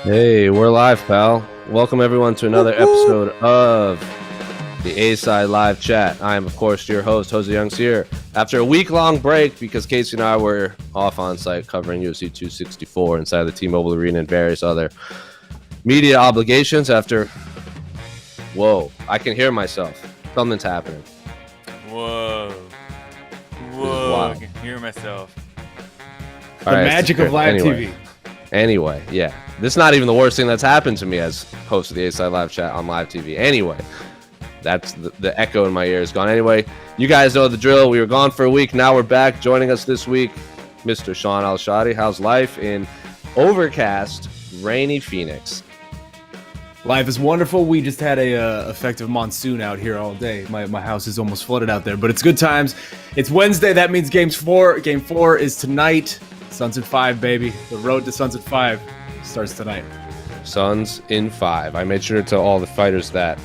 Hey, we're live, pal. Welcome everyone to another episode of the A-Side Live Chat. I am, of course, your host, José Youngs here. After a week-long break, because Casey and I were off on site covering UFC 264 inside the T-Mobile Arena and various other media obligations after... Whoa, I can hear myself. Something's happening. Whoa, I can hear myself. The magic of live TV. Anyway, yeah. This is not even the worst thing that's happened to me as host of the A-Side Live Chat on live TV. Anyway, that's the echo in my ear is gone. Anyway, you guys know the drill. We were gone for a week. Now we're back. Joining us this week, Mr. Shaun Al-Shatti. How's life in overcast, rainy Phoenix? Life is wonderful. We just had a effective monsoon out here all day. My house is almost flooded out there, but it's good times. It's Wednesday. That means Game 4 is tonight. Suns in 5, baby. The road to Suns in 5 starts tonight. Suns in 5. I made sure to tell all the fighters that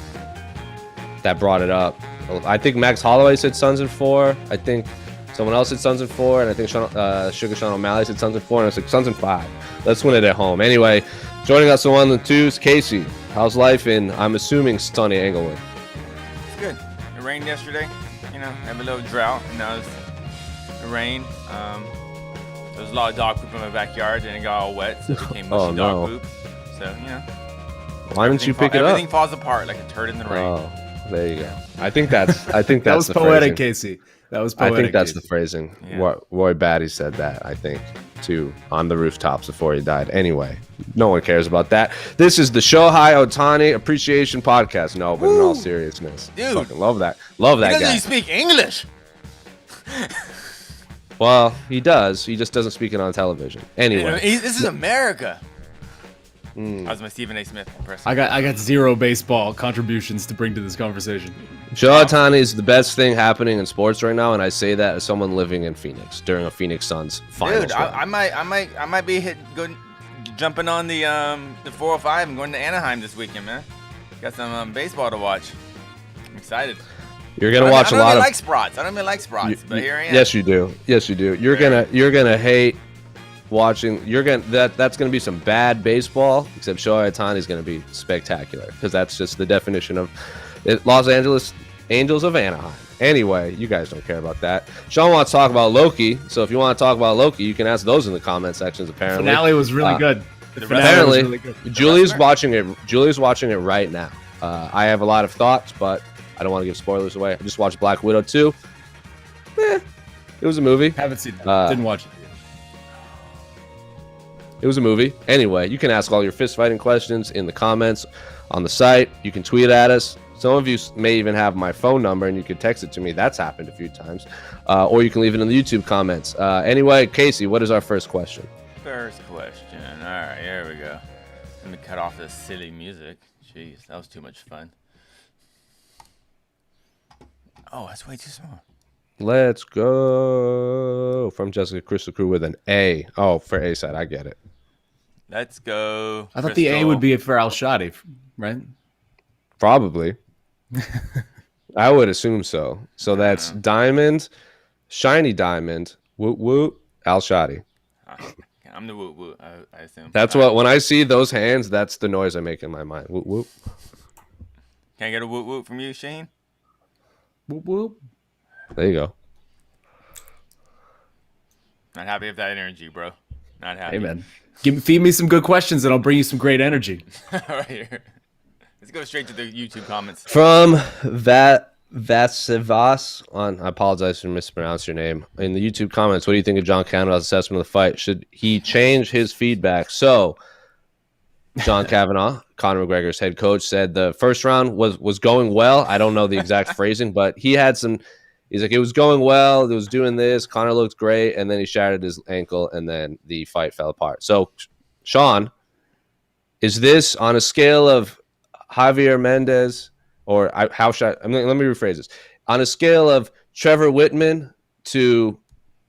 brought it up. I think Max Holloway said Suns in 4. I think someone else said Suns in 4, and I think Sugar O'Malley said Suns in 4, and I was like, Suns in 5. Let's win it at home. Anyway, joining us on 1 and 2s, Casey. How's life in, I'm assuming, sunny Englewood? It's good. It rained yesterday. You know, have a little drought, and now it's rain. There was a lot of dog poop in my backyard, and it got all wet, so it became mushy dog poop. So, you know. Why didn't you pick it up? Everything falls apart like a turd in the rain. Oh, there you go. I think that's that was the poetic, phrasing. Casey. That was poetic. I think that's Casey. the phrasing. Yeah. Roy Batty said that, I think, too, on the rooftops before he died. Anyway, no one cares about that. This is the Shohei Ohtani Appreciation Podcast. No, but in all seriousness. Dude. Fucking love that. Love that He doesn't guy. even speak English. Well, he does. He just doesn't speak it on television. Anyway. This is America. That was my Stephen A. Smith impression. I got zero baseball contributions to bring to this conversation. Shohei Ohtani is the best thing happening in sports right now, and I say that as someone living in Phoenix during a Phoenix Suns finals. Dude, I might be jumping on the 405 and going to Anaheim this weekend, man. Got some baseball to watch. I'm excited. You're gonna watch a lot of. I don't even like Sprots, but here I am. Yes, you do. Yes, you do. You're gonna hate watching. That's gonna be some bad baseball. Except Shohei Ohtani is gonna be spectacular because that's just the definition of Los Angeles Angels of Anaheim. Anyway, you guys don't care about that. Shaun wants to talk about Loki, so if you want to talk about Loki, you can ask those in the comment sections. Apparently, The finale was really good. Apparently, was really good. Julie's watching it. Julie's watching it right now. I have a lot of thoughts, but I don't want to give spoilers away. I just watched Black Widow 2. It was a movie. Haven't seen it. Didn't watch it. It was a movie. Anyway, you can ask all your fist fighting questions in the comments on the site. You can tweet at us. Some of you may even have my phone number, and you can text it to me. That's happened a few times. Or you can leave it in the YouTube comments. Anyway, Casey, what is our first question? First question. All right, here we go. Let me cut off this silly music. Jeez, that was too much fun. Oh, that's way too small. Let's go. From Jessica Crystal Crew with an A. Oh, for A side. I get it. Let's go. I thought the A would be for Al-Shatti, right? Probably. I would assume so. So that's Diamond, Shiny Diamond, Woot Woot, Al-Shatti. I'm the Woot Woot, I assume. That's what, when I see those hands, that's the noise I make in my mind. Woot Woot. Can I get a Woot Woot from you, Shane? Whoop, whoop. There you go. Not happy with that energy, bro. Not happy. Hey, man. Feed me some good questions, and I'll bring you some great energy. Right here. Let's go straight to the YouTube comments. From Vasivas on, I apologize for mispronouncing your name. In the YouTube comments, what do you think of John Kavanagh's assessment of the fight? Should he change his feedback? So, John Kavanagh, Conor McGregor's head coach, said the first round was going well. I don't know the exact phrasing, but he had some. He's like, it was going well. It was doing this. Conor looked great, and then he shattered his ankle, and then the fight fell apart. So, Shaun, is this on a scale of Javier Mendez, or let me rephrase this. On a scale of Trevor Whitman to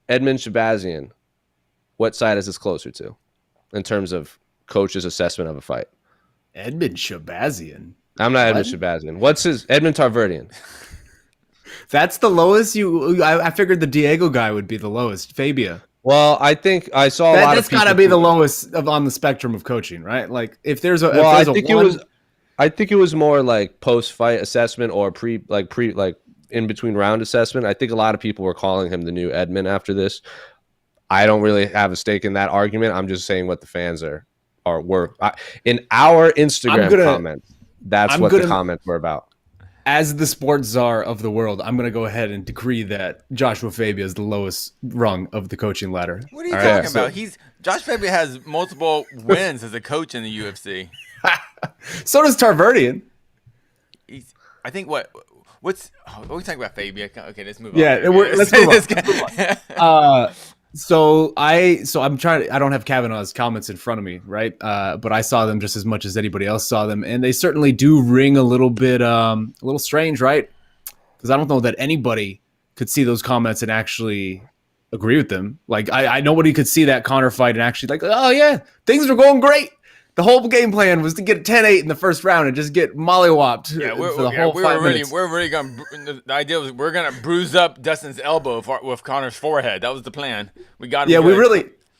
Edmund Shabazian, what side is this closer to in terms of coach's assessment of a fight? Edmund Shabazian. I'm not Edmund Shabazian. What's his Edmund Tarverdian? That's the lowest. I figured the Diego guy would be the lowest. Fabia. Well, I think I saw a lot of That's people. got to be the lowest on the spectrum of coaching, right? Like if there's a, Well, if there's I think it was more like post-fight assessment or pre in between round assessment. I think a lot of people were calling him the new Edmund after this. I don't really have a stake in that argument. I'm just saying what the fans were in our Instagram comments. That's what the comments were about. As the sports czar of the world, I'm going to go ahead and decree that Joshua Fabia is the lowest rung of the coaching ladder. What are you talking about? Josh Fabia has multiple wins as a coach in the UFC. So does Tarverdian. I think what are we talking about, Fabia? Okay, let's move on. Yeah, let's move on. So I'm trying. I don't have Kavanagh's comments in front of me, right? But I saw them just as much as anybody else saw them, and they certainly do ring a little bit, a little strange, right? Because I don't know that anybody could see those comments and actually agree with them. Like I nobody could see that Conor fight and actually like, oh yeah, things are going great. The whole game plan was to get 10-8 in the first round and just get mollywopped for the whole 5 minutes. We're really going to – the idea was we're going to bruise up Dustin's elbow with Conor's forehead. That was the plan. We got him. Yeah,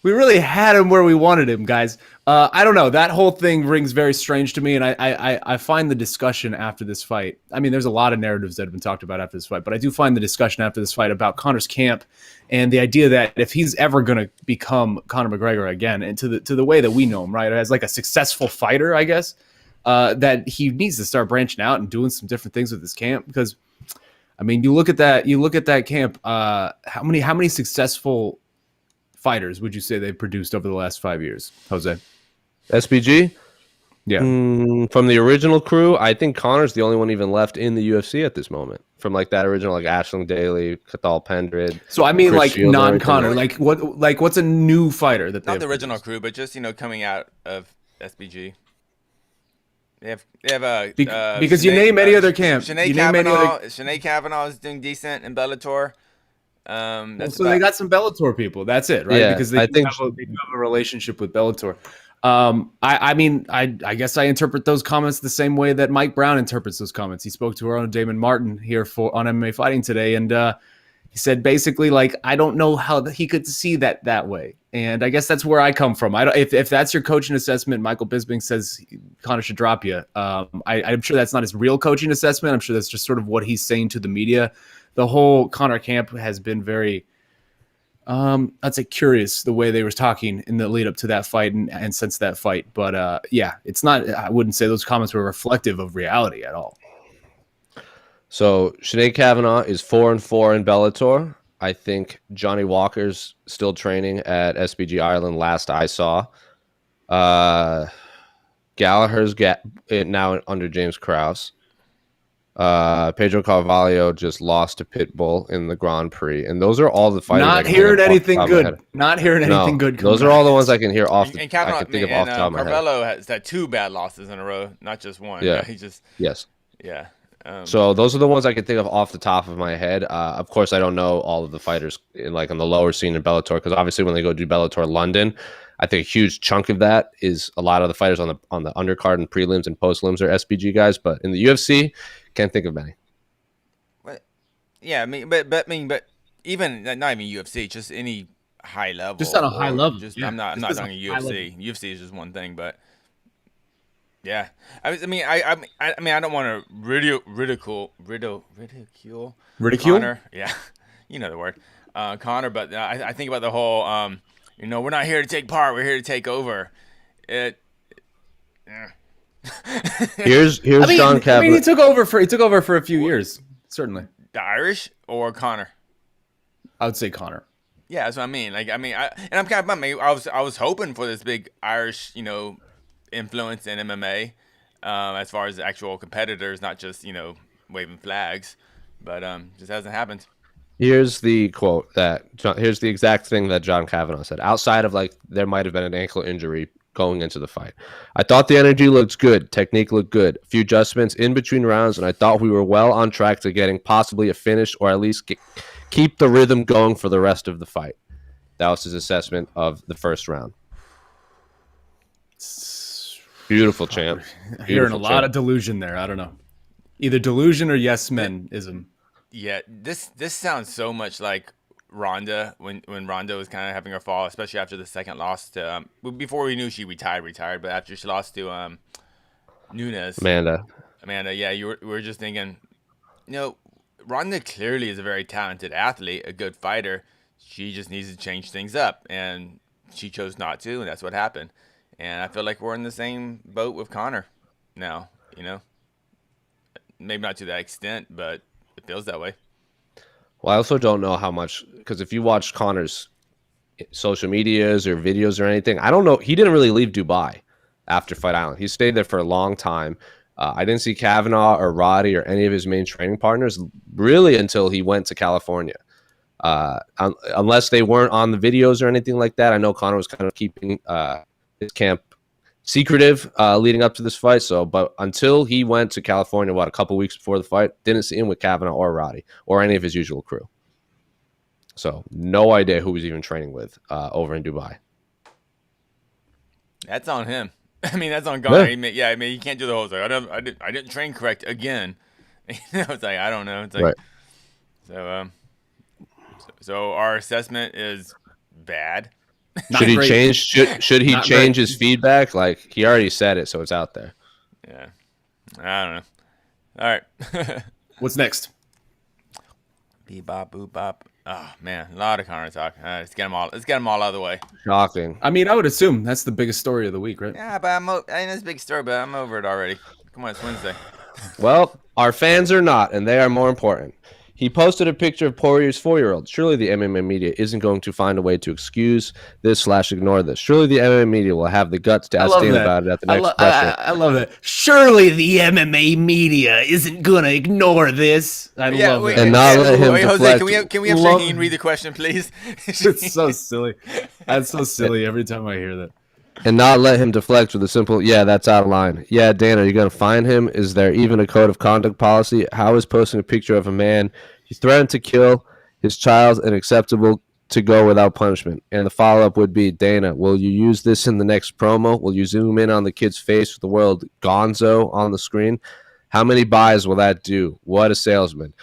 we really had him where we wanted him, guys. I don't know. That whole thing rings very strange to me, and I find the discussion after this fight – I mean, there's a lot of narratives that have been talked about after this fight, but I do find the discussion after this fight about Conor's camp and the idea that if he's ever going to become Conor McGregor again, and to the way that we know him, right, as like a successful fighter, I guess, that he needs to start branching out and doing some different things with his camp. Because, I mean, you look at that camp. How many successful fighters would you say they've produced over the last 5 years, Jose? SBG? Yeah. From the original crew, I think Conor's the only one even left in the UFC at this moment. From like that original, like Ashling Daly, Cathal Pendred. So I mean, Chris like Shields, non-Conor, what's a new fighter that they not the original crew, but just coming out of SBG. They have because you name any other camp. Sinead Kavanagh is doing decent in Bellator. They got some Bellator people. That's it, right? Yeah, because they do have a relationship with Bellator. I mean, I guess I interpret those comments the same way that Mike Brown interprets those comments. He spoke to our own Damon Martin here on MMA Fighting today, and he said basically, like, I don't know how he could see that way. And I guess that's where I come from. If that's your coaching assessment, Michael Bisping says Conor should drop you. I'm sure that's not his real coaching assessment. I'm sure that's just sort of what he's saying to the media. The whole Conor camp has been very, I'd say, curious the way they were talking in the lead up to that fight and since that fight. But yeah, it's not. I wouldn't say those comments were reflective of reality at all. So Sinead Kavanagh is 4-4 in Bellator. I think Johnny Walker's still training at SBG Ireland. Last I saw, Gallagher's now under James Krause. Pedro Carvalho just lost to Pitbull in the Grand Prix, and those are all the fighters. Not hearing anything good. Not hearing anything good. Those are all the ones I can hear off the. And Kavanaugh, I can think of off the top of my head. Carvalho has had 2 bad losses in a row, not just one. Yeah, he just. Yes. Yeah. So those are the ones I can think of off the top of my head. Of course, I don't know all of the fighters on the lower scene in Bellator, because obviously when they go do Bellator London, I think a huge chunk of that is a lot of the fighters on the undercard and prelims and post-lims are SBG guys. But in the UFC, can't think of many. Yeah, I mean, but even not even UFC, just any high level. Just on a high level. Yeah. I'm not talking UFC. UFC is just one thing, but yeah. I mean, I don't want to ridicule Conor. Yeah, you know the word, Conor. But I think about the whole, we're not here to take part. We're here to take over. Here's John Kavanagh. I mean, he took over for a few years, certainly. The Irish or Conor? I would say Conor. Yeah, that's what I mean. I'm kind of bummed. I was hoping for this big Irish, influence in MMA, as far as the actual competitors, not just waving flags, but just hasn't happened. Here's the quote here's the exact thing that John Kavanagh said. Outside of there might have been an ankle injury going into the fight, I thought the energy looked good, technique looked good, a few adjustments in between rounds, and I thought we were well on track to getting possibly a finish, or at least keep the rhythm going for the rest of the fight. That was his assessment of the first round. Beautiful, champ. Hearing a lot of delusion there. I don't know, either delusion or yes men ism. Yeah, this sounds so much like Ronda when Ronda was kind of having her fall, especially after the second loss to before we knew she retired, but after she lost to Nunes. Amanda, yeah, we were just thinking, Ronda clearly is a very talented athlete, a good fighter. She just needs to change things up, and she chose not to, and that's what happened. And I feel like we're in the same boat with Conor now, Maybe not to that extent, but it feels that way. well, I also don't know how much, because if you watch Conor's social medias or videos or anything, I don't know. He didn't really leave Dubai after Fight Island. He stayed there for a long time. I didn't see Kavanagh or Roddy or any of his main training partners really until he went to California. Unless they weren't on the videos or anything like that. I know Conor was kind of keeping his camp secretive leading up to this fight. But until he went to California, a couple weeks before the fight, didn't see him with Kavanagh or Roddy or any of his usual crew. So no idea who was even training with over in Dubai. That's on him. I mean, that's on Conor. Yeah. He can't do the whole thing. I didn't train correct again. It's like, I don't know. It's like, right. So our assessment is bad. Should he change? Should he change his feedback? Like, he already said it, so it's out there. Yeah, I don't know. All right. What's next? Bebop, boop, bop. Oh man, a lot of Conor talk. Let's get them all. Let's get them all out of the way. Shocking. I mean, I would assume that's the biggest story of the week, right? Yeah, but I know it's a big story, but I'm over it already. Come on, it's Wednesday. Well, our fans are not, and they are more important. He posted a picture of Poirier's 4-year-old. Surely the MMA media isn't going to find a way to excuse this / ignore this. Surely the MMA media will have the guts to ask Dana about it at the next presser. I love that. Surely the MMA media isn't going to ignore this. I love it. And not let him deflect. Jose, can we have Shaheen read the question, please? It's so silly. That's so silly every time I hear that. And not let him deflect with a simple, yeah, that's out of line. Yeah, Dan, are you going to fine him? Is there even a code of conduct policy? How is posting a picture of a man he threatened to kill his child unacceptable to go without punishment? And the follow-up would be, Dana, will you use this in the next promo? Will you zoom in on the kid's face with the word Gonzo on the screen? How many buys will that do? What a salesman.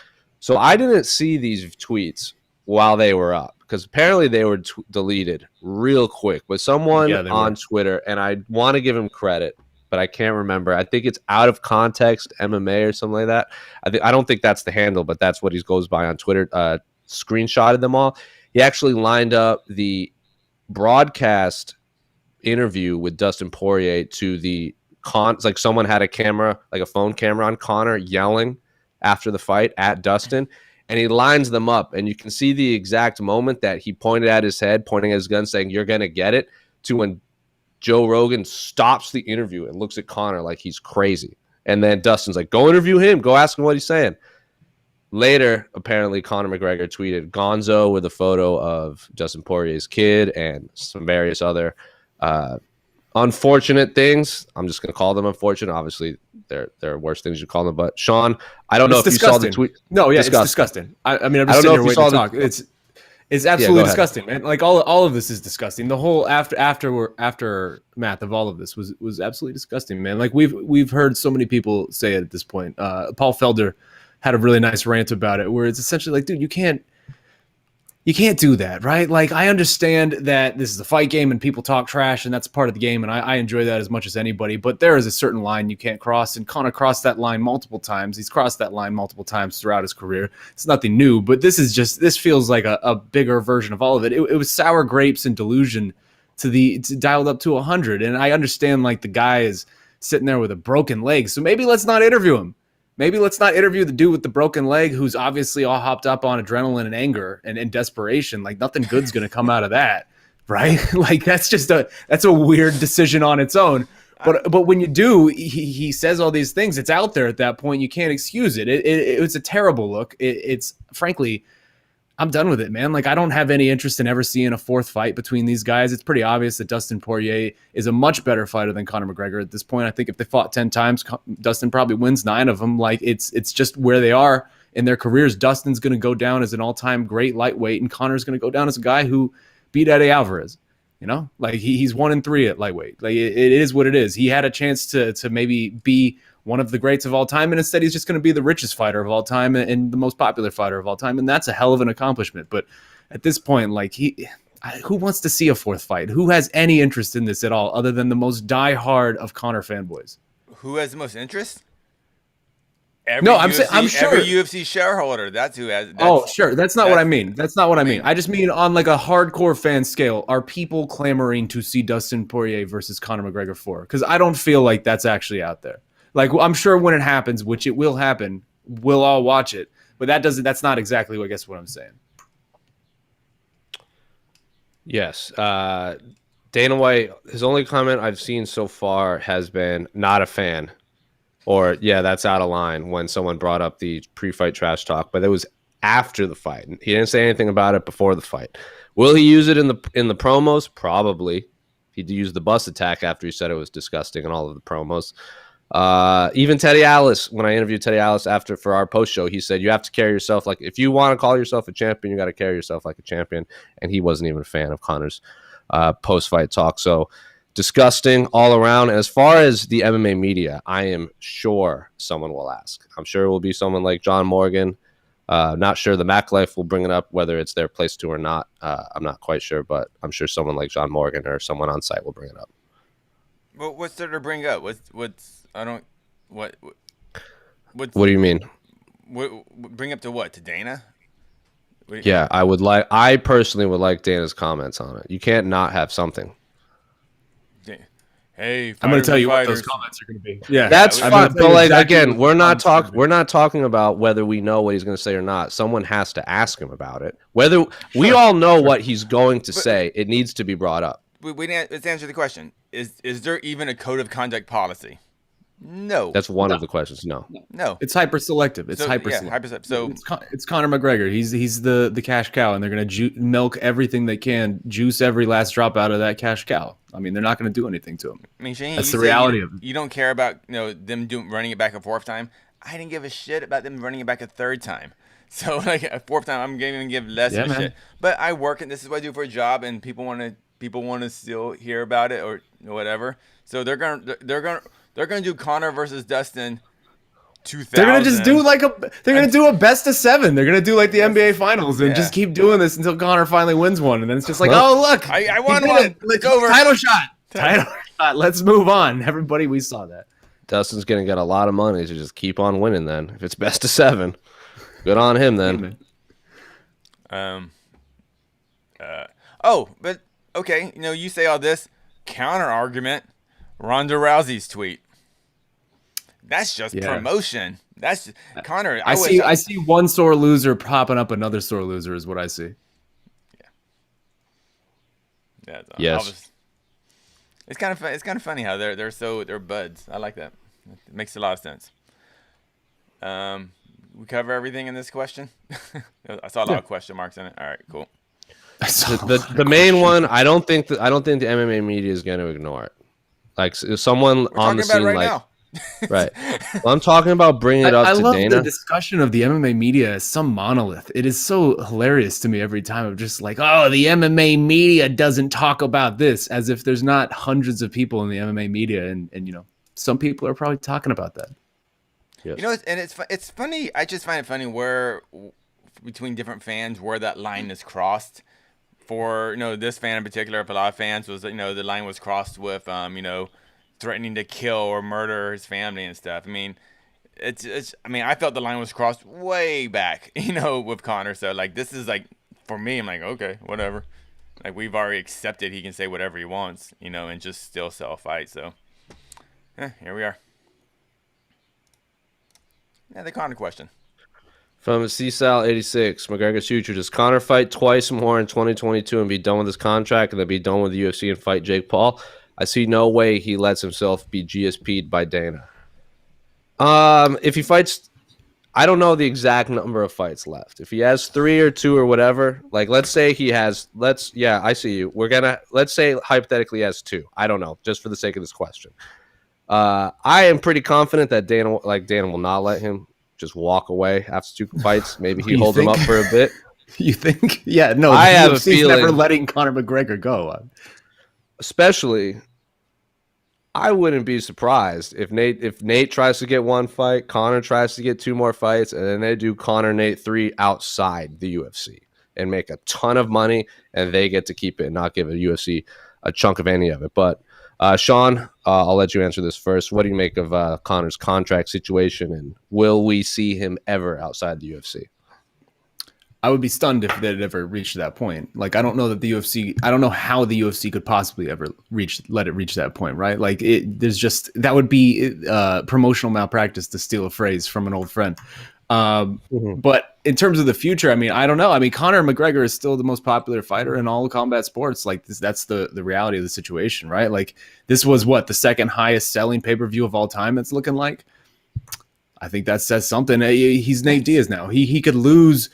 So I didn't see these tweets while they were up, because apparently they were deleted real quick. But someone on Twitter, and I want to give him credit, but I can't remember. I think it's Out of Context MMA or something like that. I don't think that's the handle, but that's what he goes by on Twitter. Screenshotted them all. He actually lined up the broadcast interview with Dustin Poirier to the like someone had a camera, like a phone camera on Conor, yelling after the fight at Dustin. And he lines them up, and you can see the exact moment that he pointed at his head, pointing at his gun, saying, "You're going to get it," to when Joe Rogan stops the interview and looks at Conor like he's crazy. And then Dustin's like, go interview him. Go ask him what he's saying. Later, apparently, Conor McGregor tweeted Gonzo with a photo of Dustin Poirier's kid and some various other unfortunate things. I'm just going to call them unfortunate. Obviously, there are worse things you call them. But Sean, I don't know if you saw the tweet. No, yeah, it's disgusting. I mean, I'm just sitting here waiting to talk. It's absolutely disgusting, man. Like all of this is disgusting. The whole aftermath of all of this was absolutely disgusting, man. Like we've heard so many people say it at this point. Paul Felder had a really nice rant about it, where it's essentially like, dude, you can't do that, right? Like, I understand that this is a fight game and people talk trash, and that's part of the game, and I enjoy that as much as anybody, but there is a certain line you can't cross, and Conor crossed that line multiple times. He's crossed that line multiple times throughout his career. It's nothing new, but this feels like a bigger version of all of it. It was sour grapes and delusion to dialed up to 100, and I understand, like, the guy is sitting there with a broken leg, so maybe let's not interview him. Maybe let's not interview the dude with the broken leg who's obviously all hopped up on adrenaline and anger and desperation. Like, nothing good's going to come out of that, right? Like, that's a weird decision on its own. But when you do, he says all these things. It's out there at that point. You can't excuse it. It's a terrible look. It's frankly, I'm done with it, man. Like, I don't have any interest in ever seeing a fourth fight between these guys. It's pretty obvious that Dustin Poirier is a much better fighter than Conor McGregor at this point. I think if they fought 10 times, Dustin probably wins 9 of them. Like, it's just where they are in their careers. Dustin's going to go down as an all-time great lightweight, and Conor's going to go down as a guy who beat Eddie Alvarez. You know, like he's 1-3 at lightweight. Like, it is what it is. He had a chance to maybe be one of the greats of all time, and instead he's just going to be the richest fighter of all time and the most popular fighter of all time, and that's a hell of an accomplishment. But at this point, like who wants to see a fourth fight? Who has any interest in this at all, other than the most diehard of Conor fanboys? Who has the most interest? I'm sure every UFC shareholder. That's who has. Sure. That's not what I mean. That's not what I mean. I just mean on like a hardcore fan scale. Are people clamoring to see Dustin Poirier versus Conor McGregor 4? Because I don't feel like that's actually out there. Like, I'm sure when it happens, which it will happen, we'll all watch it. But that's not exactly, I guess, what I'm saying. Yes. Dana White, his only comment I've seen so far has been not a fan. Or, yeah, that's out of line when someone brought up the pre-fight trash talk. But it was after the fight. He didn't say anything about it before the fight. Will he use it in the promos? Probably. He'd use the bus attack after he said it was disgusting in all of the promos. Even Teddy Atlas, when I interviewed Teddy Atlas for our post show, he said you have to carry yourself like, if you want to call yourself a champion, you got to carry yourself like a champion. And he wasn't even a fan of Conor's post-fight talk. So disgusting all around. And as far as the MMA media, I am sure someone will ask. I'm sure it will be someone like John Morgan. Not sure the Mac Life will bring it up, whether it's their place to or not. I'm not quite sure, but I'm sure someone like John Morgan or someone on site will bring it up. Well, what's there to bring up? What do you mean? Bring up to what? To Dana? Yeah, I personally would like Dana's comments on it. You can't not have something. Hey, I'm going to tell you what those comments are going to be. Yeah, that's fine. But like again, we're not talking about whether we know what he's going to say or not. Someone has to ask him about it. Whether we all know what he's going to say, it needs to be brought up. Let's answer the question. Is there even a code of conduct policy? No. That's one of the questions. No. It's hyper selective. It's hyper selective. So it's Conor McGregor. He's the cash cow, and they're going to milk everything they can, juice every last drop out of that cash cow. I mean, they're not going to do anything to him. I mean, Shane, that's the reality of it. You don't care about them running it back a fourth time. I didn't give a shit about them running it back a third time. So like a fourth time, I'm going to give less of a shit. But I work, and this is what I do for a job, and people want to still hear about it or whatever. So they're gonna do Conor versus Dustin 2000. They're gonna just do a best of 7. They're gonna do like the NBA finals and just keep doing this until Conor finally wins one, and then it's just like, oh look, I won one. It's over. Title shot. Let's move on. Everybody, we saw that. Dustin's gonna get a lot of money to just keep on winning. Then if it's best of 7, good on him. Then. But okay, you say all this counter argument. Ronda Rousey's tweet. That's just promotion. That's just, Conor. I see one sore loser popping up another sore loser is what I see. Yeah. Yes. It's kind of funny how they're buds. I like that. It makes a lot of sense. We cover everything in this question. I saw a lot of question marks in it. All right, cool. The main one, I don't think the MMA media is going to ignore it. Like someone on the scene, right. Well, I'm talking about bringing it up to Dana. I love the discussion of the MMA media as some monolith. It is so hilarious to me every time. I'm just like, oh, the MMA media doesn't talk about this, as if there's not hundreds of people in the MMA media, and some people are probably talking about that. Yes. And it's funny. I just find it funny where between different fans where that line is crossed. For this fan in particular, if a lot of fans was the line was crossed with threatening to kill or murder his family and stuff. I mean, I felt the line was crossed way back, with Conor. So like this is like for me, I'm like, okay, whatever. Like we've already accepted he can say whatever he wants, and just still sell a fight. So here we are. Yeah, the Conor question. From CSAL86, McGregor's future. Does Conor fight twice more in 2022 and be done with his contract and then be done with the UFC and fight Jake Paul? I see no way he lets himself be GSP'd by Dana. If he fights, I don't know the exact number of fights left. If he has 3 or 2 or whatever, like let's say he has, I see you. Let's say hypothetically he has 2. I don't know, just for the sake of this question. I am pretty confident that Dana will not let him just walk away after 2 fights. Maybe he holds him up for a bit. You think? Yeah, no. I have a feeling never letting Conor McGregor go. Especially, I wouldn't be surprised if Nate tries to get 1 fight, Conor tries to get 2 more fights, and then they do Conor Nate 3 outside the UFC. and make a ton of money, and they get to keep it and not give a UFC a chunk of any of it. But Shaun, I'll let you answer this first. What do you make of Conor's contract situation, and will we see him ever outside the UFC? I would be stunned if they'd ever reached that point. Like, I don't know how the UFC could possibly ever let it reach that point, right? Like, that would be promotional malpractice, to steal a phrase from an old friend. But in terms of the future, I mean, I don't know. I mean, Conor McGregor is still the most popular fighter in all combat sports. Like, that's the reality of the situation, right? Like, this was the second highest selling pay-per-view of all time. It's looking like. I think that says something. He's Nate Diaz now. He could lose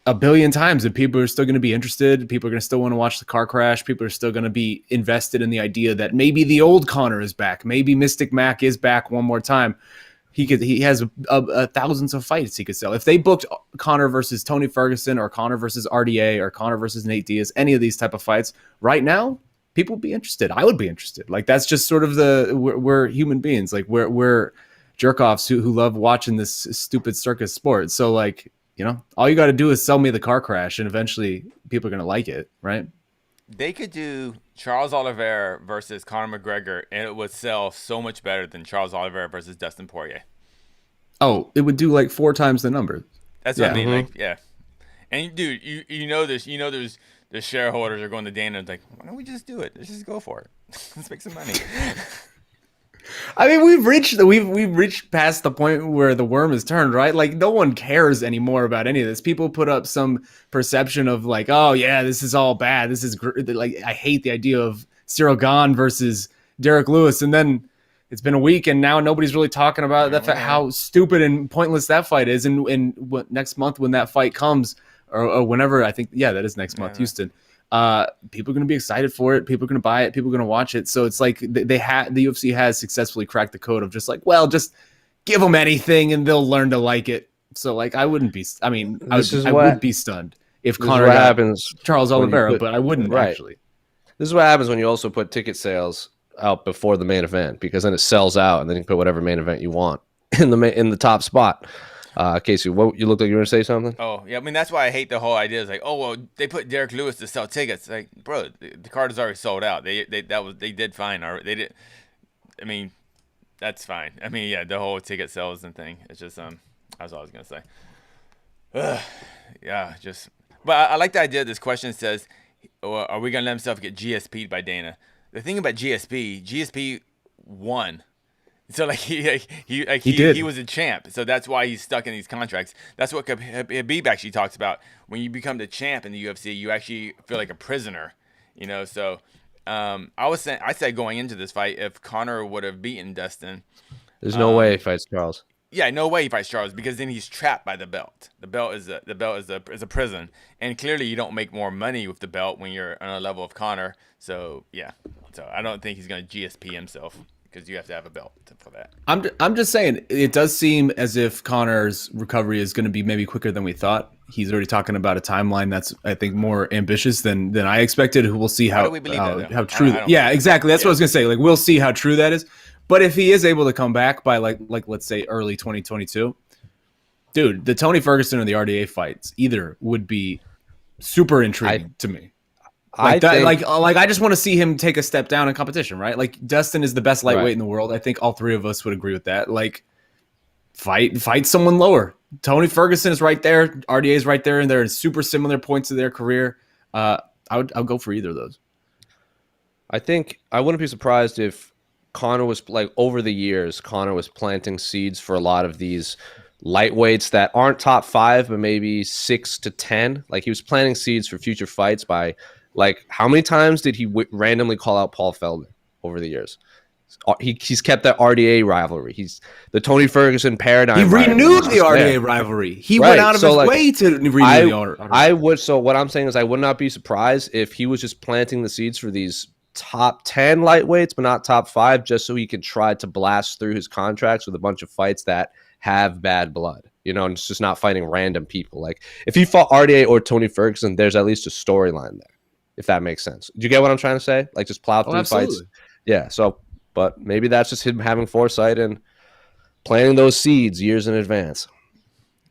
a billion times and people are still going to be interested. People are going to still want to watch the car crash. People are still going to be invested in the idea that maybe the old Conor is back. Maybe Mystic Mac is back one more time. He has thousands of fights he could sell. If they booked Conor versus Tony Ferguson or Conor versus RDA or Conor versus Nate Diaz, any of these type of fights right now, people would be interested. I would be interested. Like, that's just sort of we're human beings. Like, we're jerk-offs who love watching this stupid circus sport. So, like, you know, all you got to do is sell me the car crash, and eventually people are going to like it, right? They could do Charles Oliveira versus Conor McGregor, and it would sell so much better than Charles Oliveira versus Dustin Poirier. Oh, it would do like 4 times the number. That's what I mean. Like, yeah. And dude, you know this. You know, there's the shareholders are going to Dana and like, why don't we just do it? Let's just go for it. Let's make some money. I mean, we've reached past the point where the worm is turned, right? Like, no one cares anymore about any of this. People put up some perception of like, oh yeah, this is all bad. This is like, I hate the idea of Cyril Gane versus Derek Lewis, and then it's been a week, and now nobody's really talking about how stupid and pointless that fight is. And next month when that fight comes, or whenever, I think, yeah, that is next month, Houston. People are going to be excited for it. People are going to buy it. People are going to watch it. So it's like the UFC has successfully cracked the code of just like, well, just give them anything and they'll learn to like it. So like, I would be stunned if Conor happens Charles Oliveira, but I wouldn't actually. This is what happens when you also put ticket sales out before the main event, because then it sells out, and then you put whatever main event you want in the top spot. Casey, you look like you were going to say something? Oh, yeah. I mean, that's why I hate the whole idea. It's like, oh, well, they put Derek Lewis to sell tickets. Like, bro, the card is already sold out. They did fine. Or they did. I mean, that's fine. I mean, yeah, the whole ticket sales and thing. It's just that's all I was going to say. Yeah, just. But I like the idea. This question says, are we going to let himself get GSP'd by Dana? The thing about GSP won. So like he was a champ, so that's why he's stuck in these contracts. That's what Khabib actually talks about. When you become the champ in the UFC, you actually feel like a prisoner, you know. So I said going into this fight, if Conor would have beaten Dustin, there's no way he fights Charles. Yeah, no way he fights Charles, because then he's trapped by the belt. The belt is a prison, and clearly you don't make more money with the belt when you're on a level of Conor. So yeah, so I don't think he's gonna GSP himself, because you have to have a belt for that. I'm just saying, it does seem as if Conor's recovery is going to be maybe quicker than we thought. He's already talking about a timeline that's, I think, more ambitious than I expected. We'll see how true. Yeah, exactly. That's what I was going to say. Like, we'll see how true that is. But if he is able to come back by like let's say early 2022, dude, the Tony Ferguson or the RDA fights either would be super intriguing to me. I just want to see him take a step down in competition, right? Like, Dustin is the best lightweight in the world. I think all three of us would agree with that. Like, fight someone lower. Tony Ferguson is right there. RDA is right there, and they're in super similar points of their career. I'll go for either of those. I think I wouldn't be surprised if Conor was, like, over the years, Conor was planting seeds for a lot of these lightweights that aren't top 5, but maybe 6 to 10. Like, he was planting seeds for future fights by, like, how many times did he randomly call out Paul Felder over the years? He's kept that RDA rivalry. He's the Tony Ferguson paradigm. He renewed the RDA rivalry. He went out of his way to renew the RDA. I would. So what I'm saying is, I would not be surprised if he was just planting the seeds for these top 10 lightweights, but not top 5, just so he can try to blast through his contracts with a bunch of fights that have bad blood. You know, and it's just not fighting random people. Like, if he fought RDA or Tony Ferguson, there's at least a storyline there, if that makes sense. Do you get what I'm trying to say? Like, just plow through fights. Yeah. So, but maybe that's just him having foresight and planting those seeds years in advance.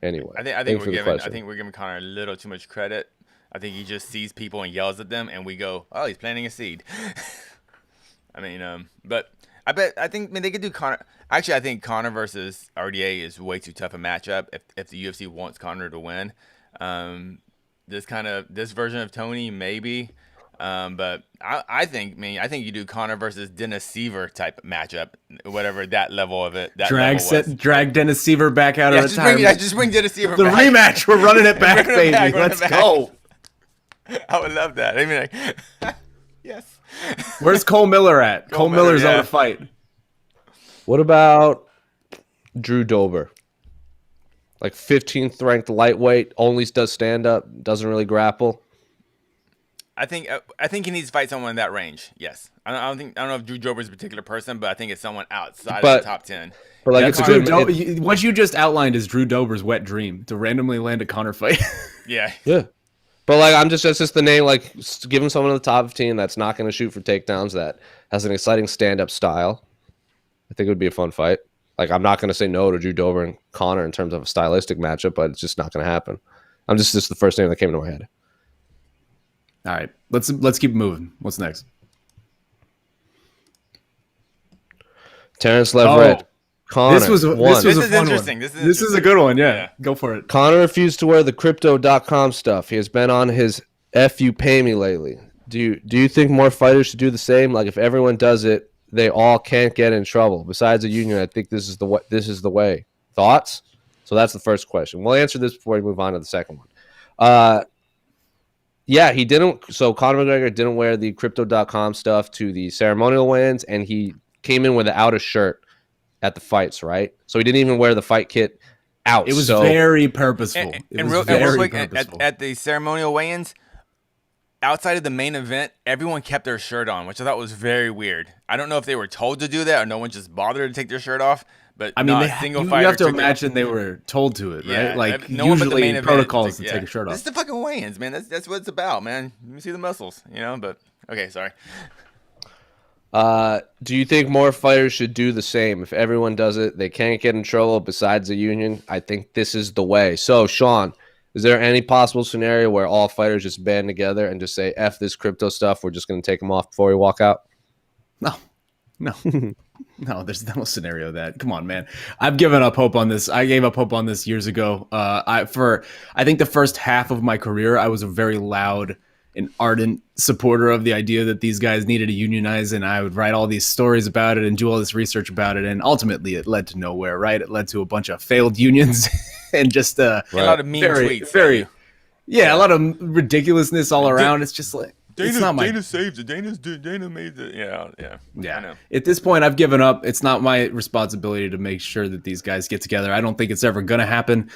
Anyway, I think we're giving Conor a little too much credit. I think he just sees people and yells at them, and we go, "Oh, he's planting a seed." I mean, but I think they could do Conor. Actually, I think Conor versus RDA is way too tough a matchup. If the UFC wants Conor to win, this version of Tony maybe. But I think you do Conor versus Dennis Seaver type matchup, whatever that level of it. Drag Dennis Seaver back out of retirement. Just bring Dennis Seaver the back. rematch. We're running it back, baby. Let's go. I would love that. I mean, like, yes. Where's Cole Miller at? Cole Miller's on a fight. What about Drew Dober? Like 15th ranked lightweight, only does stand up, doesn't really grapple. I think he needs to fight someone in that range. Yes, I don't know if Drew Dober's a particular person, but I think it's someone outside of the top 10. But like what you just outlined is Drew Dober's wet dream to randomly land a Conor fight. Yeah. But like that's just the name. Like give him someone in the top 15 that's not going to shoot for takedowns, that has an exciting stand-up style. I think it would be a fun fight. Like I'm not going to say no to Drew Dober and Conor in terms of a stylistic matchup, but it's just not going to happen. This is the first name that came to my head. All right, let's keep moving. What's next? Terrence Leverett. Conor. This is interesting. This is a good one. Yeah, go for it. Conor refused to wear the crypto.com stuff. He has been on his F you pay me lately. Do you think more fighters should do the same? Like if everyone does it, they all can't get in trouble. Besides the union, I think this is the way. Thoughts? So that's the first question. We'll answer this before we move on to the second one. Yeah, he didn't. So Conor McGregor didn't wear the crypto.com stuff to the ceremonial weigh-ins, and he came in without a shirt at the fights, right? So he didn't even wear the fight kit out. It was very purposeful. Real quick, at the ceremonial weigh-ins, outside of the main event, everyone kept their shirt on, which I thought was very weird. I don't know if they were told to do that or no one just bothered to take their shirt off. But I mean, you have to imagine they were told to it, right? Yeah, like no usually protocols to take a shirt off. It's the fucking weigh-ins, man. That's what it's about, man. Let me see the muscles, But okay, sorry. Do you think more fighters should do the same? If everyone does it, they can't get in trouble besides the union. I think this is the way. So, Shaun, is there any possible scenario where all fighters just band together and just say, F this crypto stuff, we're just going to take them off before we walk out? No. No, there's no scenario of that. Come on, man. I've given up hope on this. I gave up hope on this years ago. I think the first half of my career, I was a very loud and ardent supporter of the idea that these guys needed to unionize, and I would write all these stories about it and do all this research about it, and ultimately it led to nowhere, right? It led to a bunch of failed unions and just a lot of mean tweets. A lot of ridiculousness all around. It's just like Dana saved it. Dana made it. Yeah. I know. At this point, I've given up. It's not my responsibility to make sure that these guys get together. I don't think it's ever going to happen.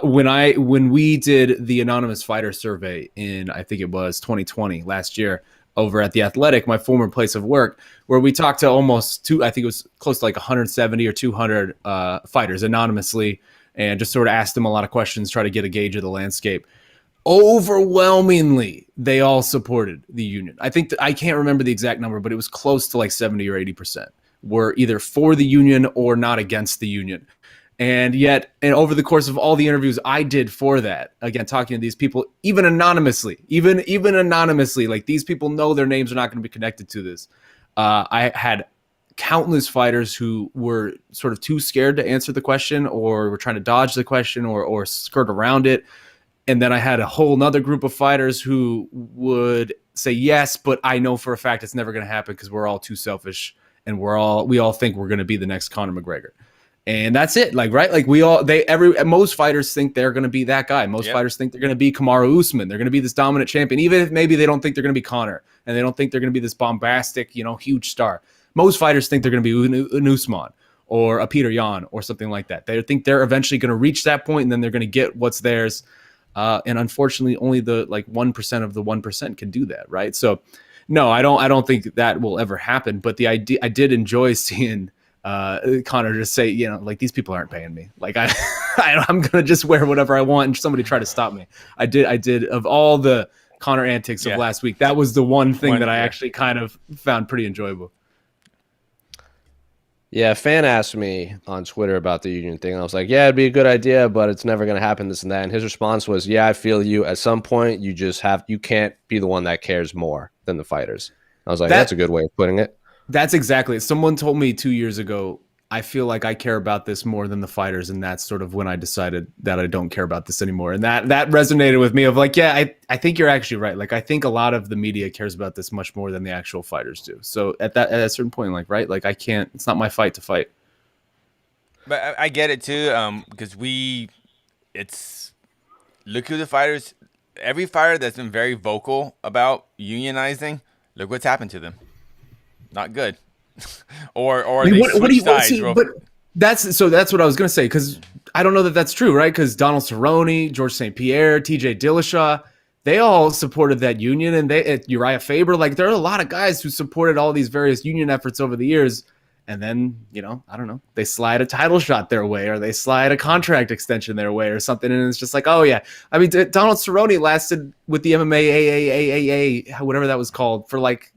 When we did the anonymous fighter survey in, I think it was 2020, last year, over at The Athletic, my former place of work, where we talked to I think it was close to like 170 or 200 fighters anonymously, and just sort of asked them a lot of questions, try to get a gauge of the landscape. Overwhelmingly, they all supported the union. I think I can't remember the exact number, but it was close to like 70 or 80% were either for the union or not against the union. And over the course of all the interviews I did for that, again, talking to these people, even anonymously, like these people know their names are not going to be connected to this. I had countless fighters who were sort of too scared to answer the question, or were trying to dodge the question or skirt around it. And then I had a whole nother group of fighters who would say yes, but I know for a fact it's never going to happen because we're all too selfish and we all think we're going to be the next Conor McGregor. And that's it. Like, right? Like most fighters think they're going to be that guy. Most fighters think they're going to be Kamaru Usman. They're going to be this dominant champion, even if maybe they don't think they're going to be Conor and they don't think they're going to be this bombastic, huge star. Most fighters think they're going to be an Usman or a Peter Yan or something like that. They think they're eventually going to reach that point and then they're going to get what's theirs. And unfortunately, only the 1% of the 1% can do that, right? So, no, I don't think that will ever happen. But the idea, I did enjoy seeing Conor just say, these people aren't paying me. Like I'm gonna just wear whatever I want, and somebody try to stop me. I did of all the Conor antics of last week, that was the one thing that I actually kind of found pretty enjoyable. Yeah, a fan asked me on Twitter about the union thing. And I was like, yeah, it'd be a good idea, but it's never going to happen, this and that. And his response was, yeah, I feel you. At some point, you can't be the one that cares more than the fighters. I was like, that's a good way of putting it. That's exactly it. Someone told me 2 years ago, I feel like I care about this more than the fighters. And that's sort of when I decided that I don't care about this anymore. And that resonated with me of like, yeah, I think you're actually right. Like, I think a lot of the media cares about this much more than the actual fighters do. So at a certain point, like, right, like it's not my fight to fight. But I get it too, because look who the fighters, every fighter that's been very vocal about unionizing, look what's happened to them. Not good. or they switch sides. But that's what I was going to say, because I don't know that that's true, right? Because Donald Cerrone, George St. Pierre, TJ Dillashaw, they all supported that union, and Uriah Faber, like there are a lot of guys who supported all these various union efforts over the years. And then, I don't know, they slide a title shot their way, or they slide a contract extension their way or something. And it's just like, oh yeah. I mean, Donald Cerrone lasted with the MMA AAA, whatever that was called, for like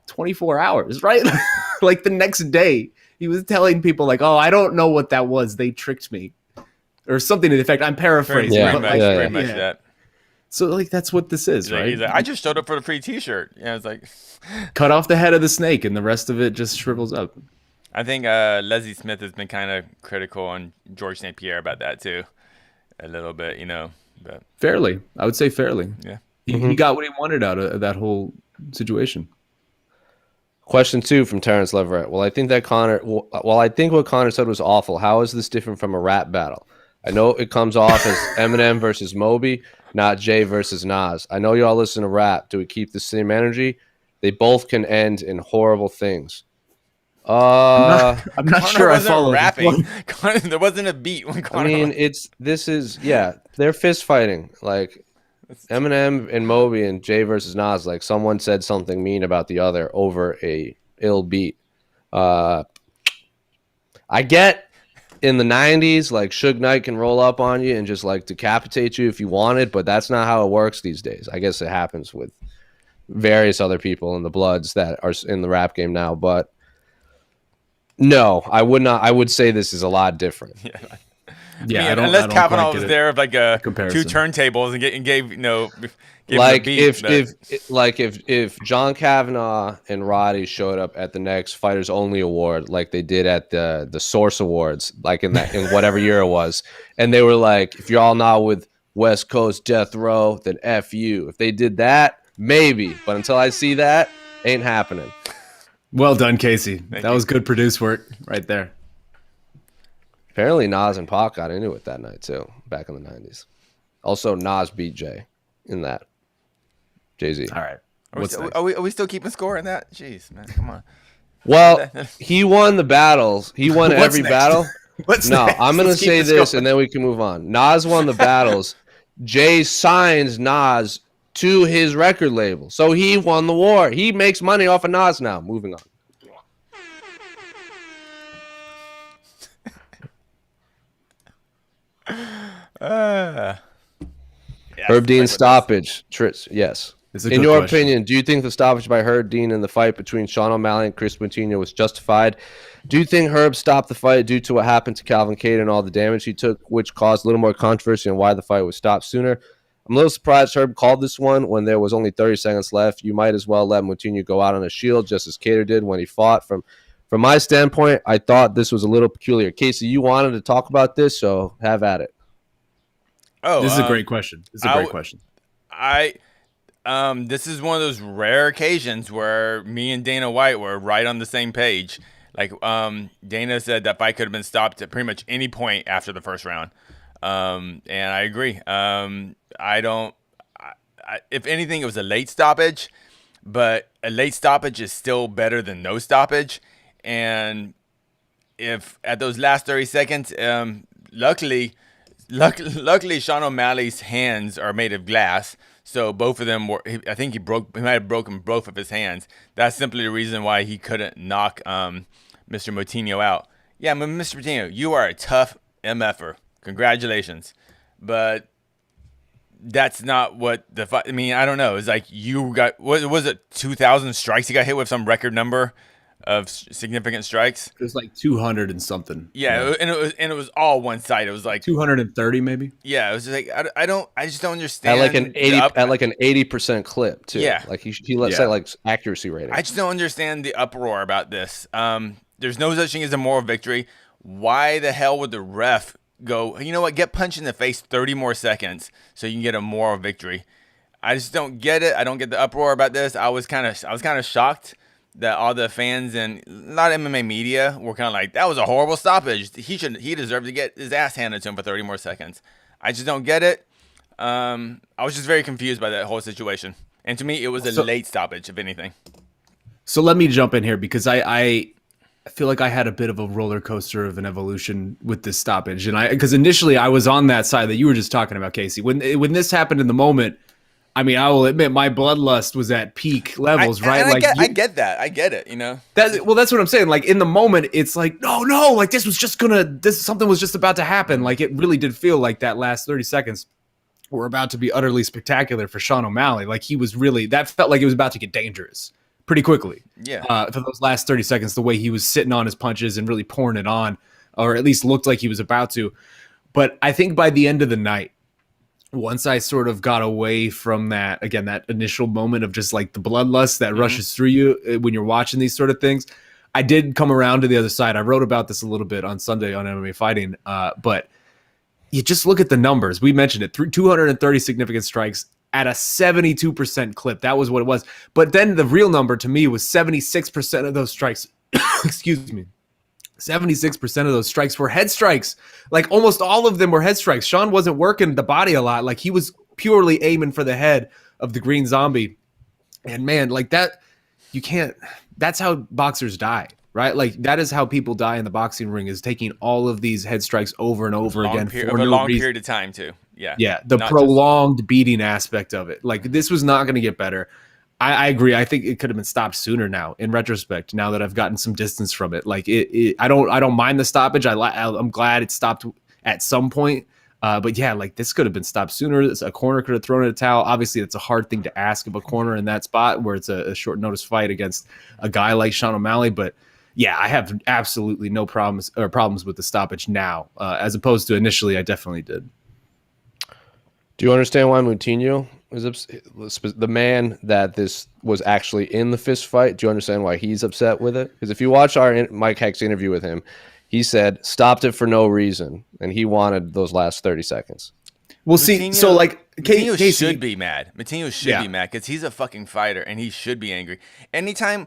24 hours, right? Like the next day he was telling people like, oh, I don't know what that was. They tricked me or something to the effect. I'm paraphrasing. Very much that. So like, that's what this is, right? He's like, I just showed up for the free t-shirt. Yeah. It's like cut off the head of the snake and the rest of it just shrivels up. I think Leslie Smith has been kind of critical on George St. Pierre about that too. A little bit, but fairly, I would say fairly. Yeah. He got what he wanted out of that whole situation. Question 2 from Terrence Leverett. Well, I think what Conor said was awful. How is this different from a rap battle? I know it comes off as Eminem versus Moby, not Jay versus Nas. I know y'all listen to rap. Do we keep the same energy? They both can end in horrible things. I'm not sure I follow rapping. Conor, there wasn't a beat when Conor. I mean, they're fist fighting. Like Eminem and Moby and Jay versus Nas, like someone said something mean about the other over a ill beat. I get in the 90s, like Suge Knight can roll up on you and just like decapitate you if you wanted, but that's not how it works these days. I guess it happens with various other people in the Bloods that are in the rap game now, but no, I would not. I would say this is a lot different. Yeah, unless Kavanagh was there with like two turntables and gave like beat, if John Kavanagh and Roddy showed up at the next Fighters Only Award, like they did at the Source Awards, like in whatever year it was, and they were like, if you're all not with West Coast Death Row, then F you. If they did that, maybe, but until I see that, ain't happening. Well done, Casey. That was good produce work right there. Apparently, Nas and Pac got into it that night, too, back in the 90s. Also, Nas beat Jay in that. Jay-Z. All right. Are we still keeping score in that? Jeez, man, come on. Well, he won the battles. He won every battle. What's no, next? I'm going to say this, and then we can move on. Nas won the battles. Jay signs Nas to his record label. So he won the war. He makes money off of Nas now. Moving on. Herb Dean stoppage. Yes. In your opinion, do you think the stoppage by Herb Dean in the fight between Shaun O'Malley and Kris Moutinho was justified? Do you think Herb stopped the fight due to what happened to Calvin Cade and all the damage he took, which caused a little more controversy on why the fight was stopped sooner? I'm a little surprised Herb called this one when there was only 30 seconds left. You might as well let Moutinho go out on a shield, just as Cater did when he fought. From my standpoint, I thought this was a little peculiar. Casey, you wanted to talk about this, so have at it. Oh, this is a great question. This is one of those rare occasions where me and Dana White were right on the same page. Like, Dana said that fight could have been stopped at pretty much any point after the first round. And I agree. If anything, it was a late stoppage, but a late stoppage is still better than no stoppage. And if at those last 30 seconds, luckily, Shaun O'Malley's hands are made of glass, so both of them were. I think he might have broken both of his hands. That's simply the reason why he couldn't knock Mr. Moutinho out. Yeah, Mr. Moutinho, you are a tough MFer. Congratulations, but that's not what the fight. I mean, I don't know. It's like you got what was it? 2,000 strikes. He got hit with some record number. of significant strikes. It was like 200 and something. Yeah, and it was all one side. It was like 230 maybe. Yeah, it was just like I just don't understand at like an 80% clip too. Yeah, like he let's say like accuracy rating. I just don't understand the uproar about this. There's no such thing as a moral victory. Why the hell would the ref go, you know what, get punched in the face 30 more seconds so you can get a moral victory? I just don't get it. I don't get the uproar about this. I was kind of shocked that all the fans and a lot of MMA media were kind of like, that was a horrible stoppage. He deserved to get his ass handed to him for 30 more seconds. I just don't get it. I was just very confused by that whole situation. And to me, it was a late stoppage, if anything. So let me jump in here because I feel like I had a bit of a roller coaster of an evolution with this stoppage. And because initially I was on that side that you were just talking about, Casey. When this happened in the moment, I mean, I will admit my bloodlust was at peak levels, right? I get that. I get it, you know? That's what I'm saying. Like in the moment, it's like, no, like something was just about to happen. Like it really did feel like that last 30 seconds were about to be utterly spectacular for Sean O'Malley. Like that felt like it was about to get dangerous pretty quickly. Yeah. For those last 30 seconds, the way he was sitting on his punches and really pouring it on, or at least looked like he was about to. But I think by the end of the night, once I sort of got away from that initial moment of just like the bloodlust that rushes through you when you're watching these sort of things, I did come around to the other side. I wrote about this a little bit on Sunday on MMA Fighting, but you just look at the numbers. We mentioned it, 230 significant strikes at a 72% clip. That was what it was. But then the real number to me was 76% of those strikes, excuse me, 76% of those strikes were head strikes. Like almost all of them were head strikes. Sean wasn't working the body a lot. Like he was purely aiming for the head of the Green Zombie. And man, like that, that's how boxers die, right? Like that is how people die in the boxing ring, is taking all of these head strikes over and over again for a long period of time too. Yeah. Yeah. The prolonged beating aspect of it. Like this was not going to get better. I agree. I think it could have been stopped sooner now, in retrospect, now that I've gotten some distance from it. Like I don't mind the stoppage. I'm glad it stopped at some point. But yeah, like this could have been stopped sooner. A corner could have thrown in a towel. Obviously, it's a hard thing to ask of a corner in that spot where it's a short notice fight against a guy like Sean O'Malley. But yeah, I have absolutely no problems with the stoppage now, as opposed to initially. I definitely did. Do you understand why Moutinho is the man that this was actually in the fist fight? Do you understand why he's upset with it? Because if you watch our Mike Heck's interview with him, he said stopped it for no reason, and he wanted those last 30 seconds. Well, see, so like Moutinho should be mad. Moutinho should be mad because he's a fucking fighter and he should be angry. Anytime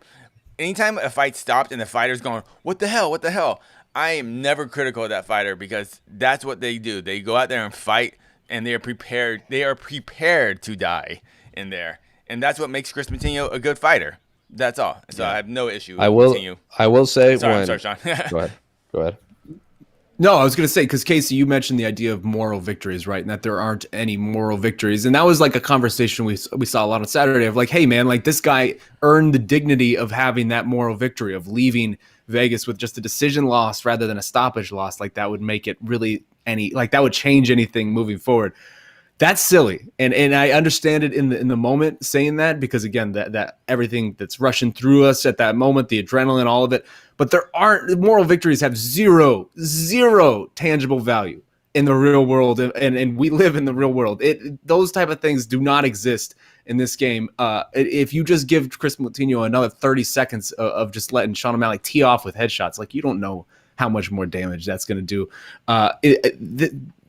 a fight stopped and the fighter's going, "What the hell? What the hell?" I am never critical of that fighter because that's what they do. They go out there and fight. And they are prepared. They are prepared to die in there, and that's what makes Kris Moutinho a good fighter. That's all. So I have no issue with Moutinho. I will say. Sorry, Sean. Go ahead. No, I was going to say, because Casey, you mentioned the idea of moral victories, right? And that there aren't any moral victories, and that was like a conversation we saw a lot on Saturday of like, hey man, like this guy earned the dignity of having that moral victory of leaving Vegas with just a decision loss rather than a stoppage loss. Like that would make it really. That would change anything moving forward. That's silly, and I understand it in the moment saying that, because again that everything that's rushing through us at that moment, the adrenaline, all of it. But moral victories have zero tangible value in the real world, and we live in the real world. Those type of things do not exist in this game. If you just give Kris Moutinho another 30 seconds of just letting Sean O'Malley tee off with headshots, like you don't know how much more damage that's going to do.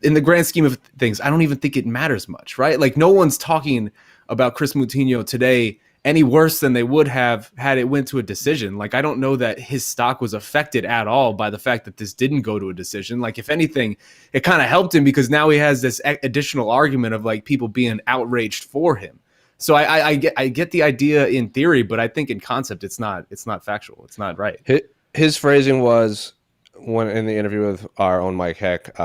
In the grand scheme of things, I don't even think it matters much, right? Like no one's talking about Kris Moutinho today any worse than they would have had it went to a decision. Like I don't know that his stock was affected at all by the fact that this didn't go to a decision. Like if anything, it kind of helped him because now he has this additional argument of like people being outraged for him. So I get the idea in theory, but I think in concept it's not factual. It's not right. His phrasing was, when in the interview with our own Mike Heck,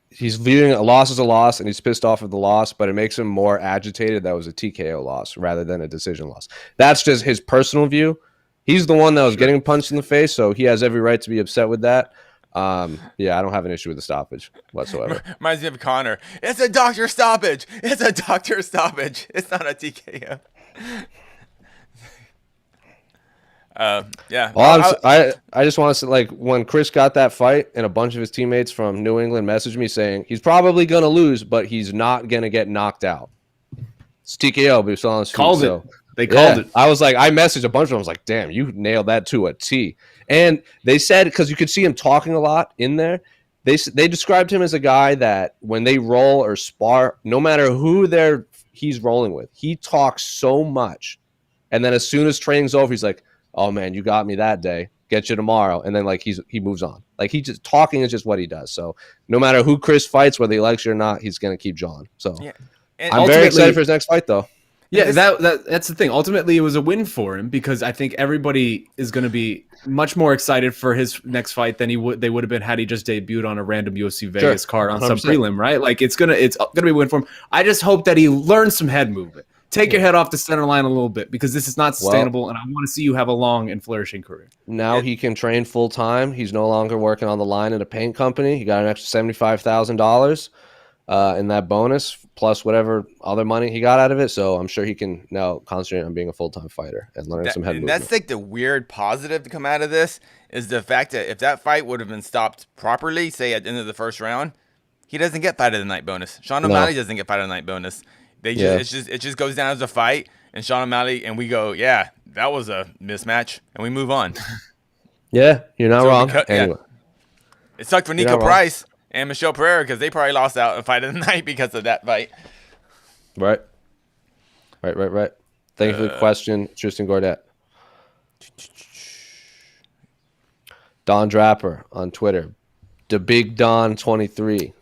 he's viewing a loss as a loss and he's pissed off at the loss, but it makes him more agitated that was a TKO loss rather than a decision loss. That's just his personal view. He's the one that was getting punched in the face, so he has every right to be upset with that. I don't have an issue with the stoppage whatsoever. Reminds me of Conor. It's a doctor stoppage. It's a doctor stoppage. It's not a TKO. Yeah. Well, I just want to say, like, when Kris got that fight and a bunch of his teammates from New England messaged me saying he's probably going to lose, but he's not going to get knocked out. It's TKO, but he's still on his feet. Called so. it. They called it. I was like, I messaged a bunch of them. I was like, damn, you nailed that to a T. And they said, because you could see him talking a lot in there, they described him as a guy that when they roll or spar, no matter who he's rolling with, he talks so much. And then as soon as training's over, he's like, oh man, you got me that day. Get you tomorrow. And then like he moves on. Like he just talking is just what he does. So no matter who Kris fights, whether he likes you or not, he's gonna keep John. So Yeah. I'm very excited for his next fight though. Yeah, that's the thing. Ultimately, it was a win for him because I think everybody is going to be much more excited for his next fight than they would have been had he just debuted on a random UFC Vegas card on 100%. Some prelim, right? Like it's gonna be a win for him. I just hope that he learns some head movement. Take your head off the center line a little bit because this is not sustainable, and I want to see you have a long and flourishing career. Now he can train full time. He's no longer working on the line at a paint company. He got an extra $75,000 in that bonus, plus whatever other money he got out of it. So I'm sure he can now concentrate on being a full-time fighter and learn some head movement. That's like the weird positive to come out of this is the fact that if that fight would have been stopped properly, say at the end of the first round, he doesn't get fight of the night bonus. Sean O'Malley doesn't get fight of the night bonus. It just goes down as a fight, and Sean O'Malley and we go, yeah, that was a mismatch, and we move on. Yeah, you're not wrong. Anyway. It sucked for Nico Price and Michelle Pereira because they probably lost out a fight of the night because of that fight. Right. Thank you for the question, Tristan Gordet. Don Draper on Twitter. The Big Don 23.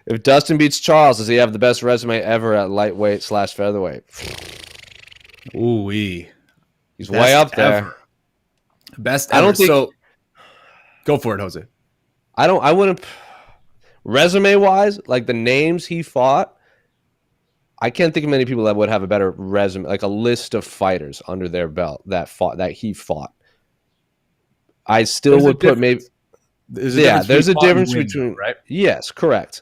If Dustin beats Charles, does he have the best resume ever at lightweight/featherweight? Ooh-wee. He's way up there. Ever. Best ever. I don't think so. Go for it, Jose. I wouldn't. Resume wise, like the names he fought, I can't think of many people that would have a better resume, like a list of fighters under their belt that he fought. I still would put maybe. There's a difference between. Right? Yes, correct.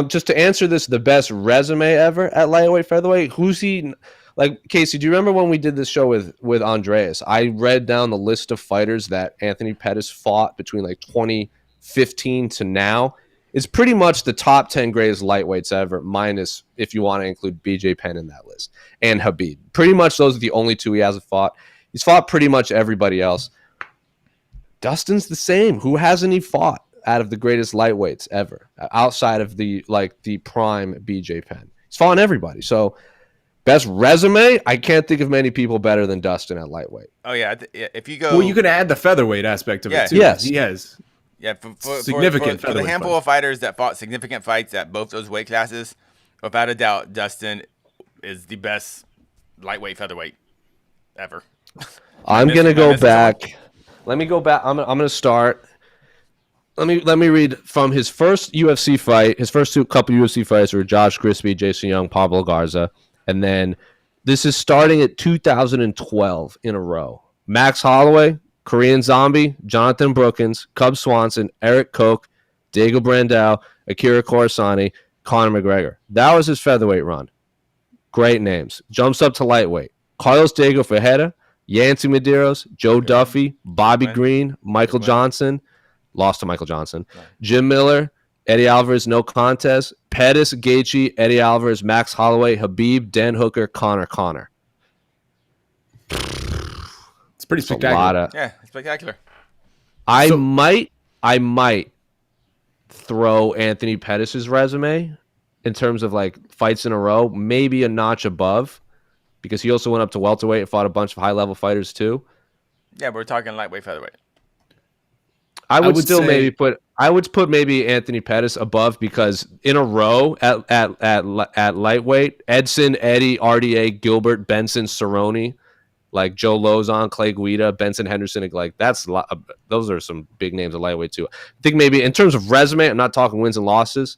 Just to answer this, the best resume ever at lightweight featherweight. Who's he? Like Casey, do you remember when we did this show with Andreas? I read down the list of fighters that Anthony Pettis fought between like 2015 to now. It's pretty much the top 10 greatest lightweights ever, minus if you want to include BJ Penn in that list and Khabib. Pretty much those are the only two he hasn't fought. He's fought pretty much everybody else. Dustin's the same. Who hasn't he fought out of the greatest lightweights ever outside of the prime BJ Penn? He's fought everybody. So best resume, I can't think of many people better than Dustin at lightweight. Oh yeah, if you go, well, you can add the featherweight aspect of it too. Yes, he has. Yeah, for the handful of fighters that fought significant fights at both those weight classes, without a doubt, Dustin is the best lightweight featherweight ever. I'm gonna go back. Let me go back. I'm gonna start. Let me read from his first UFC fight. His first couple UFC fights were Josh Grisby, Jason Young, Pablo Garza, and then this is starting at 2012 in a row. Max Holloway, Korean Zombie, Jonathan Brookins, Cub Swanson, Eric Koch, Diego Brandao, Akira Corsani, Conor McGregor. That was his featherweight run. Great names. Jumps up to lightweight. Carlos Diego Ferreira, Yancy Medeiros, Joe Duffy, Bobby Green, Michael Johnson. Lost to Michael Johnson. Jim Miller, Eddie Alvarez, no contest. Pettis, Gaethje, Eddie Alvarez, Max Holloway, Khabib, Dan Hooker, Conor. It's pretty spectacular. Yeah, spectacular. I might throw Anthony Pettis' resume in terms of like fights in a row, maybe a notch above, because he also went up to welterweight and fought a bunch of high-level fighters too. Yeah, we're talking lightweight, featherweight. I would put maybe Anthony Pettis above because in a row at lightweight, Edson, Eddie, RDA, Gilbert, Benson, Cerrone, like Joe Lozon, Clay Guida, Benson Henderson, like those are some big names at lightweight too. I think maybe in terms of resume, I'm not talking wins and losses.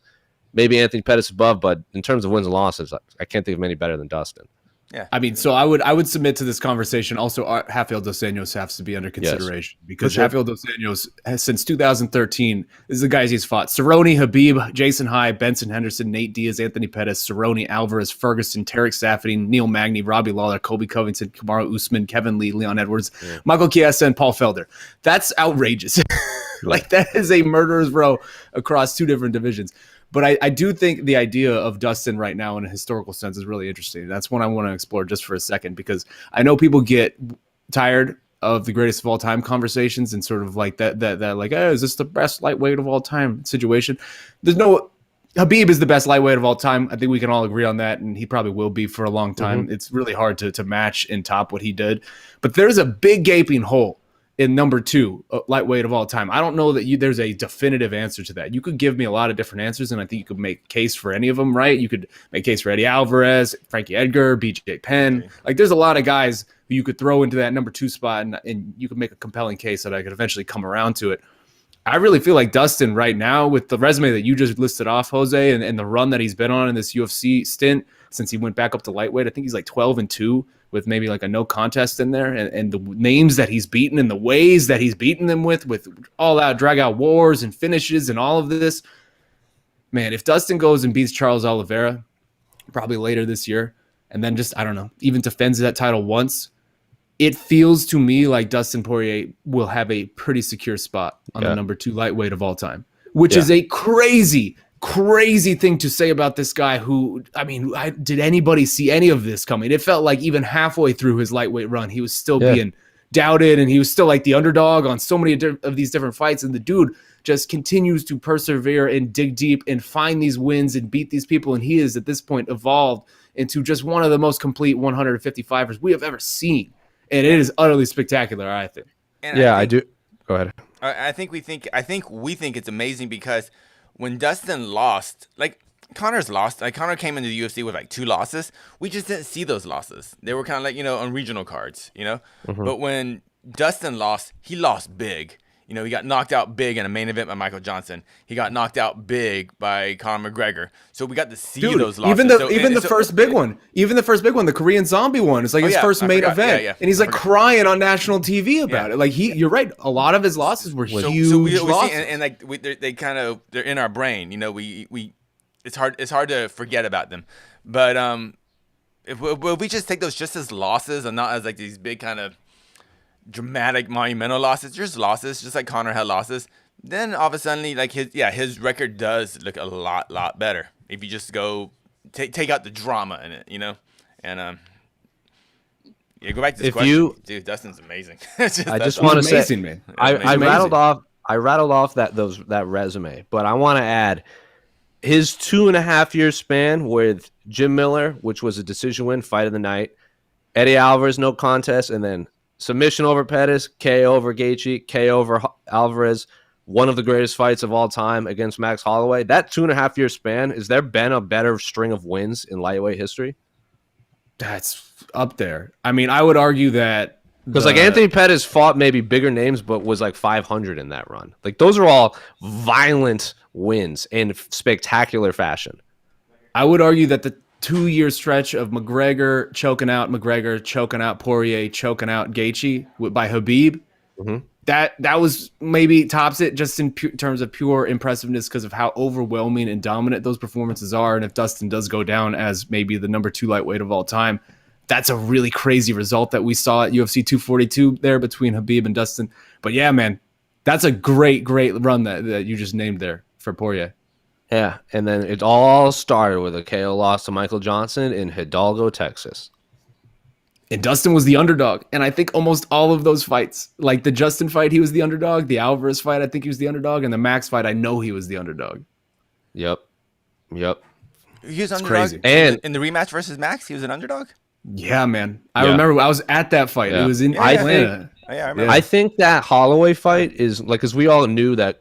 Maybe Anthony Pettis above, but in terms of wins and losses, I can't think of many better than Dustin. Yeah. I mean, so I would submit to this conversation. Also, Rafael dos Anjos has to be under consideration because Rafael dos Anjos has, since 2013, this is the guys he's fought: Cerrone, Khabib, Jason High, Benson Henderson, Nate Diaz, Anthony Pettis, Cerrone, Alvarez, Ferguson, Tarek Safdie, Neil Magny, Robbie Lawler, Kobe Covington, Kamaru Usman, Kevin Lee, Leon Edwards, Michael Chiesa, and Paul Felder. That's outrageous. Like, that is a murderer's row across 2 different divisions. But I do think the idea of Dustin right now in a historical sense is really interesting. That's one I want to explore just for a second, because I know people get tired of the greatest of all time conversations and sort of like that like, oh, is this the best lightweight of all time situation? There's no Khabib is the best lightweight of all time. I think we can all agree on that, and he probably will be for a long time. Mm-hmm. It's really hard to match and top what he did. But there's a big gaping hole in number 2 lightweight of all time. I don't know that there's a definitive answer to that. You could give me a lot of different answers, and I think you could make a case for any of them, right? You could make a case for Eddie Alvarez, Frankie Edgar, BJ Penn. Like, there's a lot of guys who you could throw into that number 2 spot, and you could make a compelling case that I could eventually come around to it. I really feel like Dustin right now, with the resume that you just listed off, Jose, and the run that he's been on in this UFC stint since he went back up to lightweight, I think he's like 12-2 with maybe like a no contest in there, and the names that he's beaten and the ways that he's beaten them with all out drag out wars and finishes and all of this. Man, if Dustin goes and beats Charles Oliveira probably later this year, and then just, I don't know, even defends that title once, it feels to me like Dustin Poirier will have a pretty secure spot on the number 2 lightweight of all time, which is a crazy thing to say about this guy who, I mean, did anybody see any of this coming? It felt like even halfway through his lightweight run, he was still being doubted, and he was still like the underdog on so many of these different fights. And the dude just continues to persevere and dig deep and find these wins and beat these people. And he is at this point evolved into just one of the most complete 155ers we have ever seen. And it is utterly spectacular, I think. And I do. Go ahead. I think we think it's amazing because when Dustin lost, like Conor's lost, like Conor came into the UFC with like 2 losses. We just didn't see those losses. They were kind of like, on regional cards, Mm-hmm. But when Dustin lost, he lost big. He got knocked out big in a main event by Michael Johnson. He got knocked out big by Conor McGregor. So we got to see those losses. Even the first big one, the Korean Zombie one, it's like his first main event. Yeah. And he's like crying on national TV about it. Like you're right. A lot of his losses were huge losses. And like they're in our brain. It's hard to forget about them. But if we just take those just as losses and not as like these big kind of dramatic monumental losses, just losses, just like Conor had losses, then all of a sudden like his record does look a lot better if you just go take out the drama in it, and go back to this question. Dude, Dustin's amazing. I just want to say, man. I rattled off that resume, but I want to add his 2.5 year span with Jim Miller, which was a decision win, fight of the night, Eddie Alvarez no contest, and then submission over Pettis, KO over Gaethje, KO over Alvarez, one of the greatest fights of all time against Max Holloway. That 2.5 year span, has there been a better string of wins in lightweight history? That's up there. I mean, I would argue that because like Anthony Pettis fought maybe bigger names, but was like 500 in that run. Like those are all violent wins in spectacular fashion. I would argue that the 2-year stretch of McGregor choking out Poirier, choking out Gaethje by Khabib, that was maybe tops it just in terms of pure impressiveness because of how overwhelming and dominant those performances are. And if Dustin does go down as maybe the number 2 lightweight of all time, that's a really crazy result that we saw at UFC 242 there between Khabib and Dustin. But yeah, man, that's a great run that you just named there for Poirier. Yeah, and then it all started with a KO loss to Michael Johnson in Hidalgo, Texas. And Dustin was the underdog. And I think almost all of those fights, like the Justin fight, he was the underdog. The Alvarez fight, I think he was the underdog. And the Max fight, I know he was the underdog. Yep. He was underdog. Crazy. And in the rematch versus Max, he was an underdog? Yeah, man. I remember I was at that fight. Yeah. It was in Atlanta. I remember. I think that Holloway fight is like, because we all knew that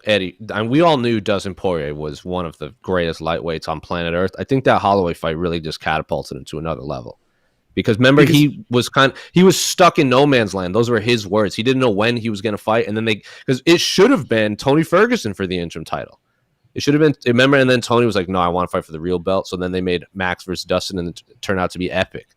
we all knew Dustin Poirier was one of the greatest lightweights on planet Earth. I think that Holloway fight really just catapulted him to another level. Because remember, he was stuck in no man's land. Those were his words. He didn't know when he was going to fight, and then because it should have been Tony Ferguson for the interim title. It should have been. Remember, and then Tony was like, "No, I want to fight for the real belt." So then they made Max versus Dustin, and it turned out to be epic.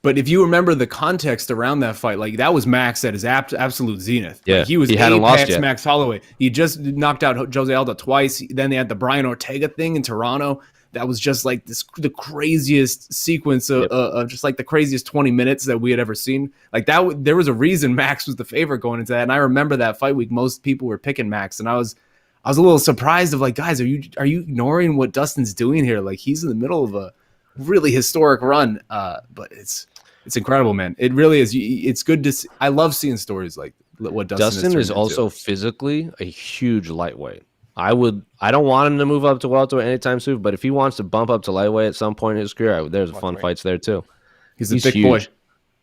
But if you remember the context around that fight, like that was Max at his absolute zenith. Yeah, like, he hadn't lost apex yet. Max Holloway. He just knocked out Jose Aldo twice. Then they had the Brian Ortega thing in Toronto. That was just like the craziest sequence of just like the craziest 20 minutes that we had ever seen. Like that, there was a reason Max was the favorite going into that. And I remember that fight week, most people were picking Max, and I was a little surprised of like, guys, are you ignoring what Dustin's doing here? Like he's in the middle of a really historic run, but it's incredible, man. It really is. It's good to see. I love seeing stories like what Dustin is also physically a huge lightweight. I don't want him to move up to welterweight anytime soon, but if he wants to bump up to lightweight at some point in his career, there's fun fights there too. He's a big boy.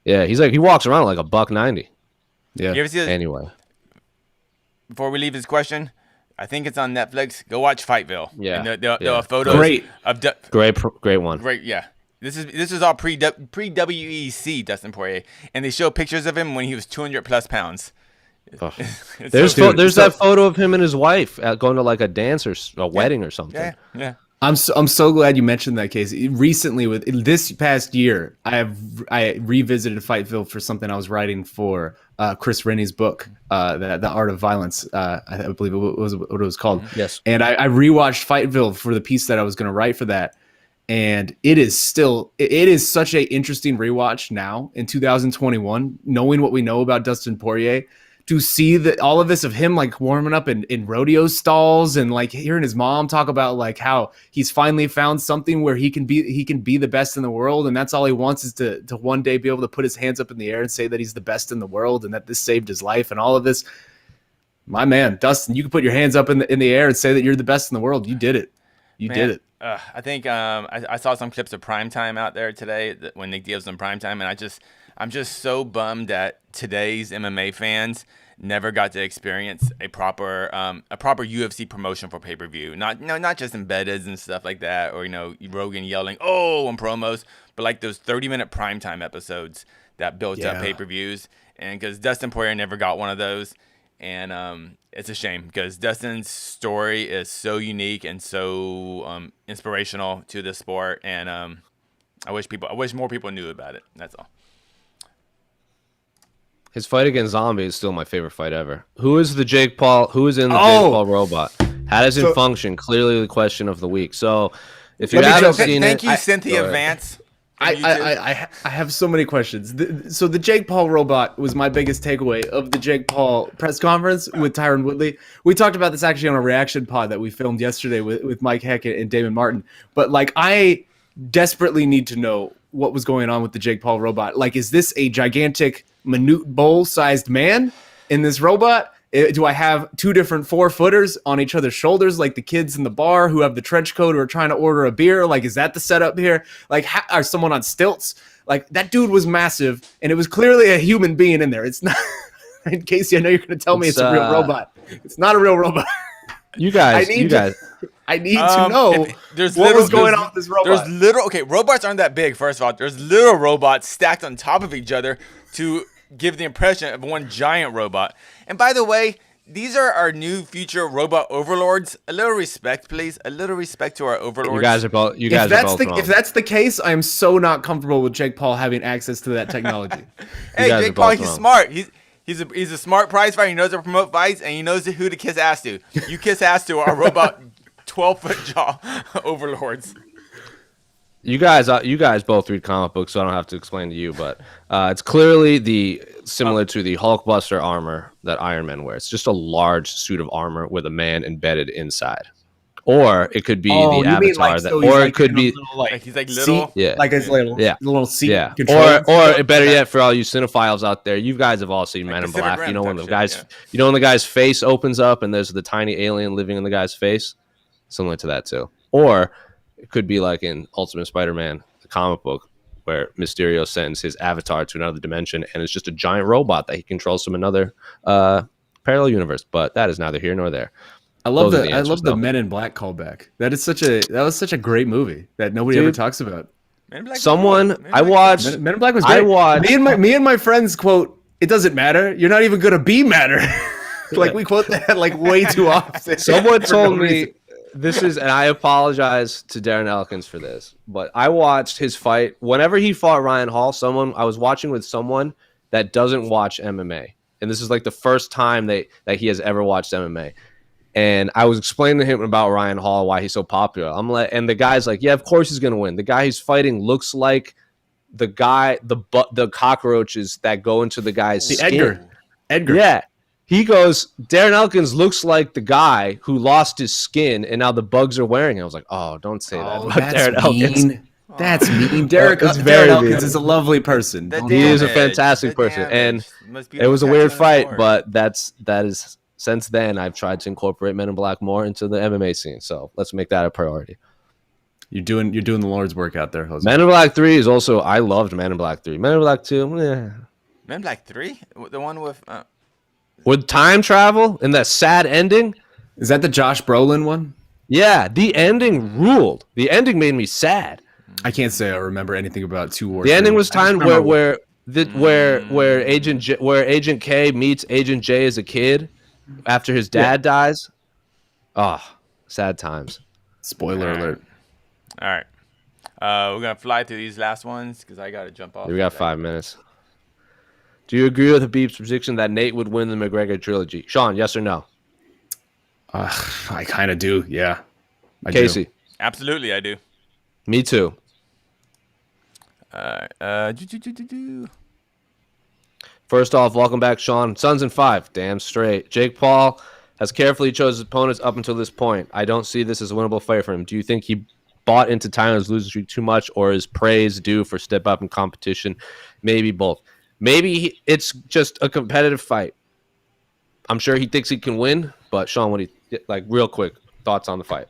Yeah, he walks around like a $190. Yeah. You ever see this? Anyway, before we leave this question, I think it's on Netflix. Go watch Fightville. Yeah, and there are photos. Great one. Great, yeah. This is all pre WEC Dustin Poirier, and they show pictures of him when he was 200+ pounds. Oh. There's that photo of him and his wife going to like a dance or a wedding or something. Yeah. I'm so glad you mentioned that case. Recently, with this past year, I revisited Fightville for something I was writing for Chris Rennie's book, the Art of Violence. I believe it was what it was called. Yes. And I rewatched Fightville for the piece that I was going to write for that. And it is such a interesting rewatch now in 2021, knowing what we know about Dustin Poirier, to see that all of this of him like warming up in rodeo stalls and like hearing his mom talk about like how he's finally found something where he can be the best in the world, and that's all he wants is to one day be able to put his hands up in the air and say that he's the best in the world and that this saved his life and all of this. My man, Dustin, you can put your hands up in the air and say that you're the best in the world. You did it. You did it. I think I saw some clips of Primetime out there today when Nick Diaz was on Primetime, and I'm just so bummed that today's MMA fans never got to experience a proper UFC promotion for pay-per-view. Not just embedded and stuff like that, or Rogan yelling on promos, but like those 30-minute Primetime episodes that built up pay-per-views. And because Dustin Poirier never got one of those. And it's a shame because Dustin's story is so unique and so inspirational to the sport, and I wish more people knew about it. That's all. His fight against Zombie is still my favorite fight ever. Who is in the Jake Paul robot? How does it function? Clearly the question of the week. So if you haven't seen thank you, Cynthia Vance. I have so many questions. So the Jake Paul robot was my biggest takeaway of the Jake Paul press conference with Tyron Woodley. We talked about this actually on a reaction pod that we filmed yesterday with Mike Heck and Damon Martin. But like, I desperately need to know what was going on with the Jake Paul robot. Like, is this a gigantic minute bowl-sized man in this robot? Do I have two different 4-footers on each other's shoulders, like the kids in the bar who have the trench coat who are trying to order a beer? Like, is that the setup here? Like, are someone on stilts? Like, that dude was massive, and it was clearly a human being in there. It's not. In Casey, I know you're going to tell me it's a real robot. It's not a real robot. You guys. I need to know what was going on with this robot. Robots aren't that big, first of all. There's little robots stacked on top of each other to give the impression of one giant robot. And by the way, these are our new future robot overlords. A little respect, please. A little respect to our overlords. You guys are both wrong. If that's the case, I am so not comfortable with Jake Paul having access to that technology. Hey, Jake Paul, he's smart. He's a smart prize fighter. He knows how to promote fights, and he knows who to kiss ass to. You kiss ass to our robot 12-foot jaw overlords. You guys both read comic books, so I don't have to explain to you, but it's clearly similar to the Hulkbuster armor that Iron Man wears. It's just a large suit of armor with a man embedded inside. Or it could be the avatar it could be he's like little, seat, like his little seat. Yeah. Or better yet, for all you cinephiles out there, you guys have all seen Men in Black. You know when the guy's face opens up and there's the tiny alien living in the guy's face, similar to that too. Or it could be like in Ultimate Spider-Man, the comic book, where Mysterio sends his avatar to another dimension, and it's just a giant robot that he controls from another parallel universe. But that is neither here nor there. I love the Men in Black callback. That was such a great movie that nobody ever talks about. Men in Black was great. Me and my friends quote, "It doesn't matter. You're not even gonna be matter." Like we quote that like way too often. Someone told me this is, and I apologize to Darren Elkins for this, but I watched his fight. Whenever he fought Ryan Hall, I was watching with someone that doesn't watch MMA. And this is like the first time that he has ever watched MMA. And I was explaining to him about Ryan Hall, why he's so popular. And the guy's like, yeah, of course he's going to win. The guy he's fighting looks like the cockroaches that go into the guy's skin. Edgar. Yeah. He goes, Darren Elkins looks like the guy who lost his skin and now the bugs are wearing it. I was like, oh, don't say that about Darren Elkins. That's mean. Darren Elkins is a lovely person. He is a fantastic person. And it was a weird fight, but that is since then I've tried to incorporate Men in Black more into the MMA scene. So let's make that a priority. You're doing the Lord's work out there, Jose. Men in Black 3 is also, I loved Men in Black 3. Men in Black 2, Men in Black 3? The one with time travel and that sad ending? Is that the Josh Brolin one? Yeah, the ending ruled. The ending made me sad. I can't say I remember anything about 2 Wars. The ending was timed where Agent K meets Agent J as a kid after his dad dies. Oh, sad times. Spoiler alert. All right. We're going to fly through these last ones because I got to jump off. We got 5 minutes. Do you agree with Habib's prediction that Nate would win the McGregor trilogy? Sean, yes or no? I kind of do, yeah. Casey? Absolutely, I do. Me too. First off, welcome back, Sean. Suns in 5. Damn straight. Jake Paul has carefully chosen his opponents up until this point. I don't see this as a winnable fight for him. Do you think he bought into Tyron's losing streak too much, or is praise due for step up in competition? Maybe both. Maybe it's just a competitive fight. I'm sure he thinks he can win, but Sean, what do you like? Real quick thoughts on the fight?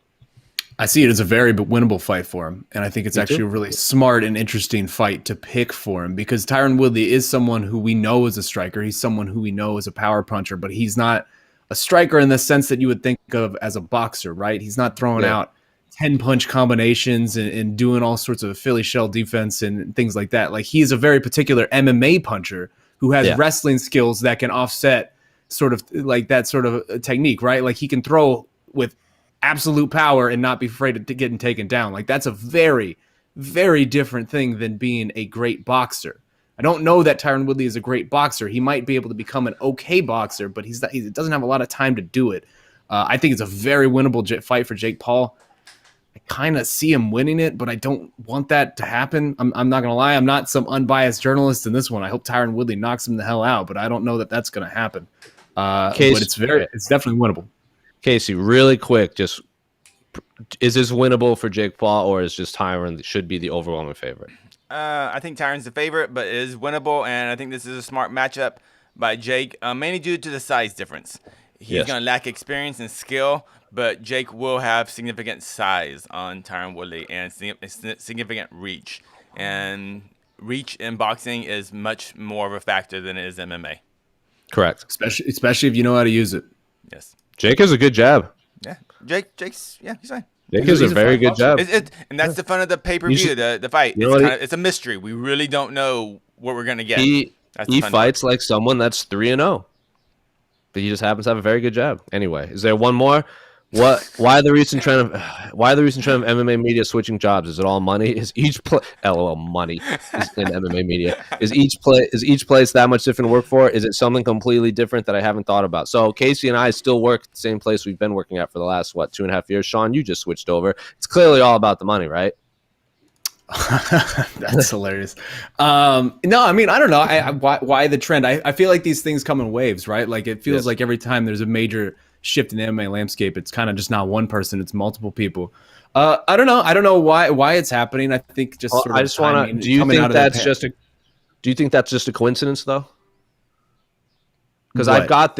I see it as a very winnable fight for him, and I think it's actually a really smart and interesting fight to pick for him because Tyron Woodley is someone who we know is a striker. He's someone who we know is a power puncher, but he's not a striker in the sense that you would think of as a boxer, right? He's not throwing out 10-punch combinations and doing all sorts of Philly shell defense and things like that. Like, he's a very particular MMA puncher who has wrestling skills that can offset sort of like that sort of technique, right? Like, he can throw with absolute power and not be afraid of getting taken down. Like, that's a very, very different thing than being a great boxer. I don't know that Tyron Woodley is a great boxer. He might be able to become an okay boxer, but he doesn't have a lot of time to do it. I think it's a very winnable fight for Jake Paul. I kind of see him winning it, but I don't want that to happen. I'm not going to lie. I'm not some unbiased journalist in this one. I hope Tyron Woodley knocks him the hell out, but I don't know that that's going to happen. But it's definitely winnable. Casey, really quick, just is this winnable for Jake Paul, or is just Tyron that should be the overwhelming favorite? I think Tyron's the favorite, but it is winnable, and I think this is a smart matchup by Jake, mainly due to the size difference. He's going to lack experience and skill, but Jake will have significant size on Tyron Woodley and significant reach. And reach in boxing is much more of a factor than it is MMA. Correct. Especially if you know how to use it. Yes. Jake has a good jab. Yeah. Jake's he's fine. Jake has a very good jab. And that's the fun of the pay-per-view, the fight. It's a mystery. We really don't know what we're going to get. He fights like someone that's 3-0. But he just happens to have a very good jab. Anyway, is there one more? Why the recent trend of MMA media switching jobs? Is it all money? Is each play money is in MMA media? Is each place that much different to work for? Is it something completely different that I haven't thought about? So Casey and I still work at the same place we've been working at for the last 2.5 years. Sean, you just switched over. It's clearly all about the money, right? That's hilarious. No, I mean, I don't know. Why the trend? I feel like these things come in waves, right? Like, it feels like every time there's a major shift in the MMA landscape, it's kind of just not one person, it's multiple people. I don't know why it's happening. I think just sort of I just want to, do you think that's just a coincidence though? Because I've got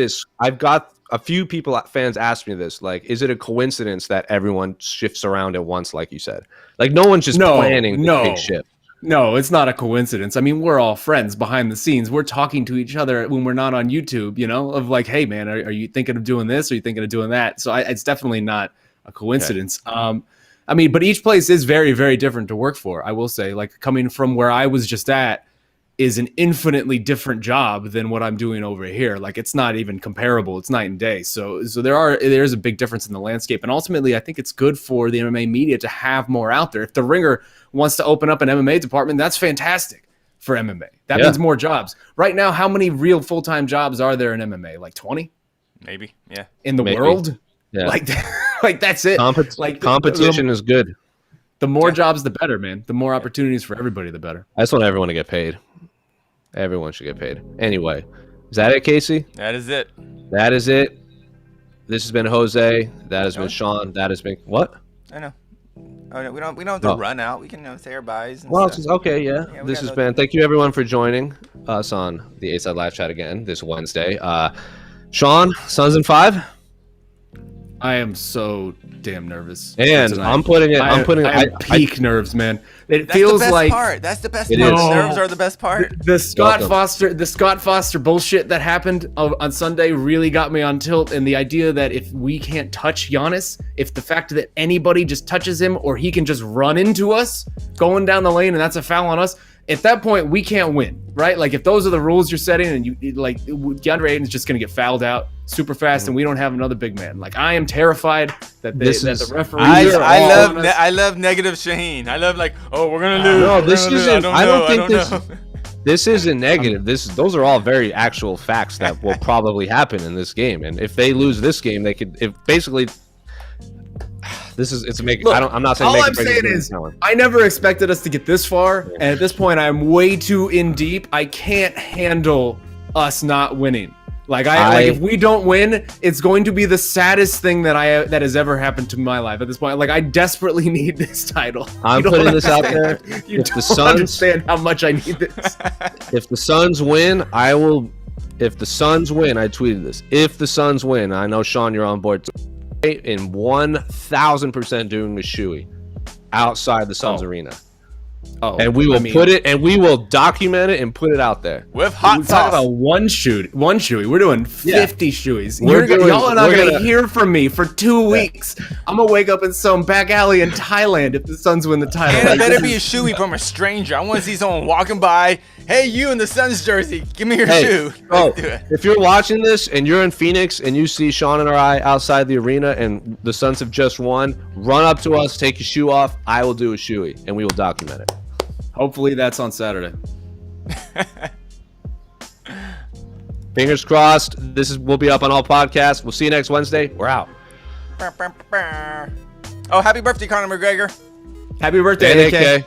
a few fans ask me this, like, is it a coincidence that everyone shifts around at once, like you said? Like, no one's just planning the big shift. No, it's not a coincidence. I mean, we're all friends behind the scenes. We're talking to each other when we're not on YouTube, of like, hey, man, are you thinking of doing this? Are you thinking of doing that? So it's definitely not a coincidence. Okay. I mean, but each place is very, very different to work for. I will say, like, coming from where I was just at, is an infinitely different job than what I'm doing over here. Like, it's not even comparable. It's night and day. So there's a big difference in the landscape. And ultimately, I think it's good for the MMA media to have more out there. If the Ringer wants to open up an MMA department, that's fantastic for MMA. That means more jobs. Right now, how many real full-time jobs are there in MMA? Like 20? Maybe, yeah. In the world? Yeah. Like that's it. Competition is good. The more jobs, the better, man. The more opportunities for everybody, the better. I just want everyone to get paid. Everyone should get paid. Anyway, is that it, Casey? That is it. That is it. This has been Jose. That has been Shaun. That has been what? I know. Oh, no, we don't have to run out. We can say our byes. And Okay, yeah. This has been. Thank you everyone for joining us on the A-Side Live Chat again this Wednesday. Shaun, Suns in 5. I am so damn nervous. And I'm putting peak nerves, man. That's feels the best like part. That's the best part. The nerves are the best part. The Scott Foster bullshit that happened on Sunday really got me on tilt. And the idea that if we can't touch Giannis, if the fact that anybody just touches him or he can just run into us going down the lane and that's a foul on us, at that point we can't win, right? Like if those are the rules you're setting and you like DeAndre Ayton's just going to get fouled out super fast and we don't have another big man. Like I am terrified that the referees I love negative Shaheen. I love like, oh, we're going to lose. No, this isn't. I don't think this isn't negative. Those are all very actual facts that will probably happen in this game. And if they lose this game, they could basically I'm not saying. All I'm saying is, I never expected us to get this far, and at this point, I'm way too in deep. I can't handle us not winning. Like if we don't win, it's going to be the saddest thing that has ever happened to my life at this point. Like I desperately need this title. I'm putting this out there. You don't understand how much I need this. If the Suns win, I will. If the Suns win, I tweeted this. If the Suns win, I know Shaun, you're on board. In 1,000% doing the shoey outside the Suns arena. And we will put it, and we will document it and put it out there with hot sauce. About one shoey. We're doing 50 shoeys. Y'all are not gonna hear from me for 2 weeks. I'm gonna wake up in some back alley in Thailand if the Suns win the title. And it better be a shoey from a stranger. I want to see someone walking by. Hey, you in the Suns jersey, give me your shoe. If you're watching this and you're in Phoenix and you see Shaun and I outside the arena and the Suns have just won, run up to us, take your shoe off. I will do a shoey and we will document it. Hopefully that's on Saturday. Fingers crossed. We'll be up on all podcasts. We'll see you next Wednesday. We're out. Oh, happy birthday, Conor McGregor. Happy birthday, AK.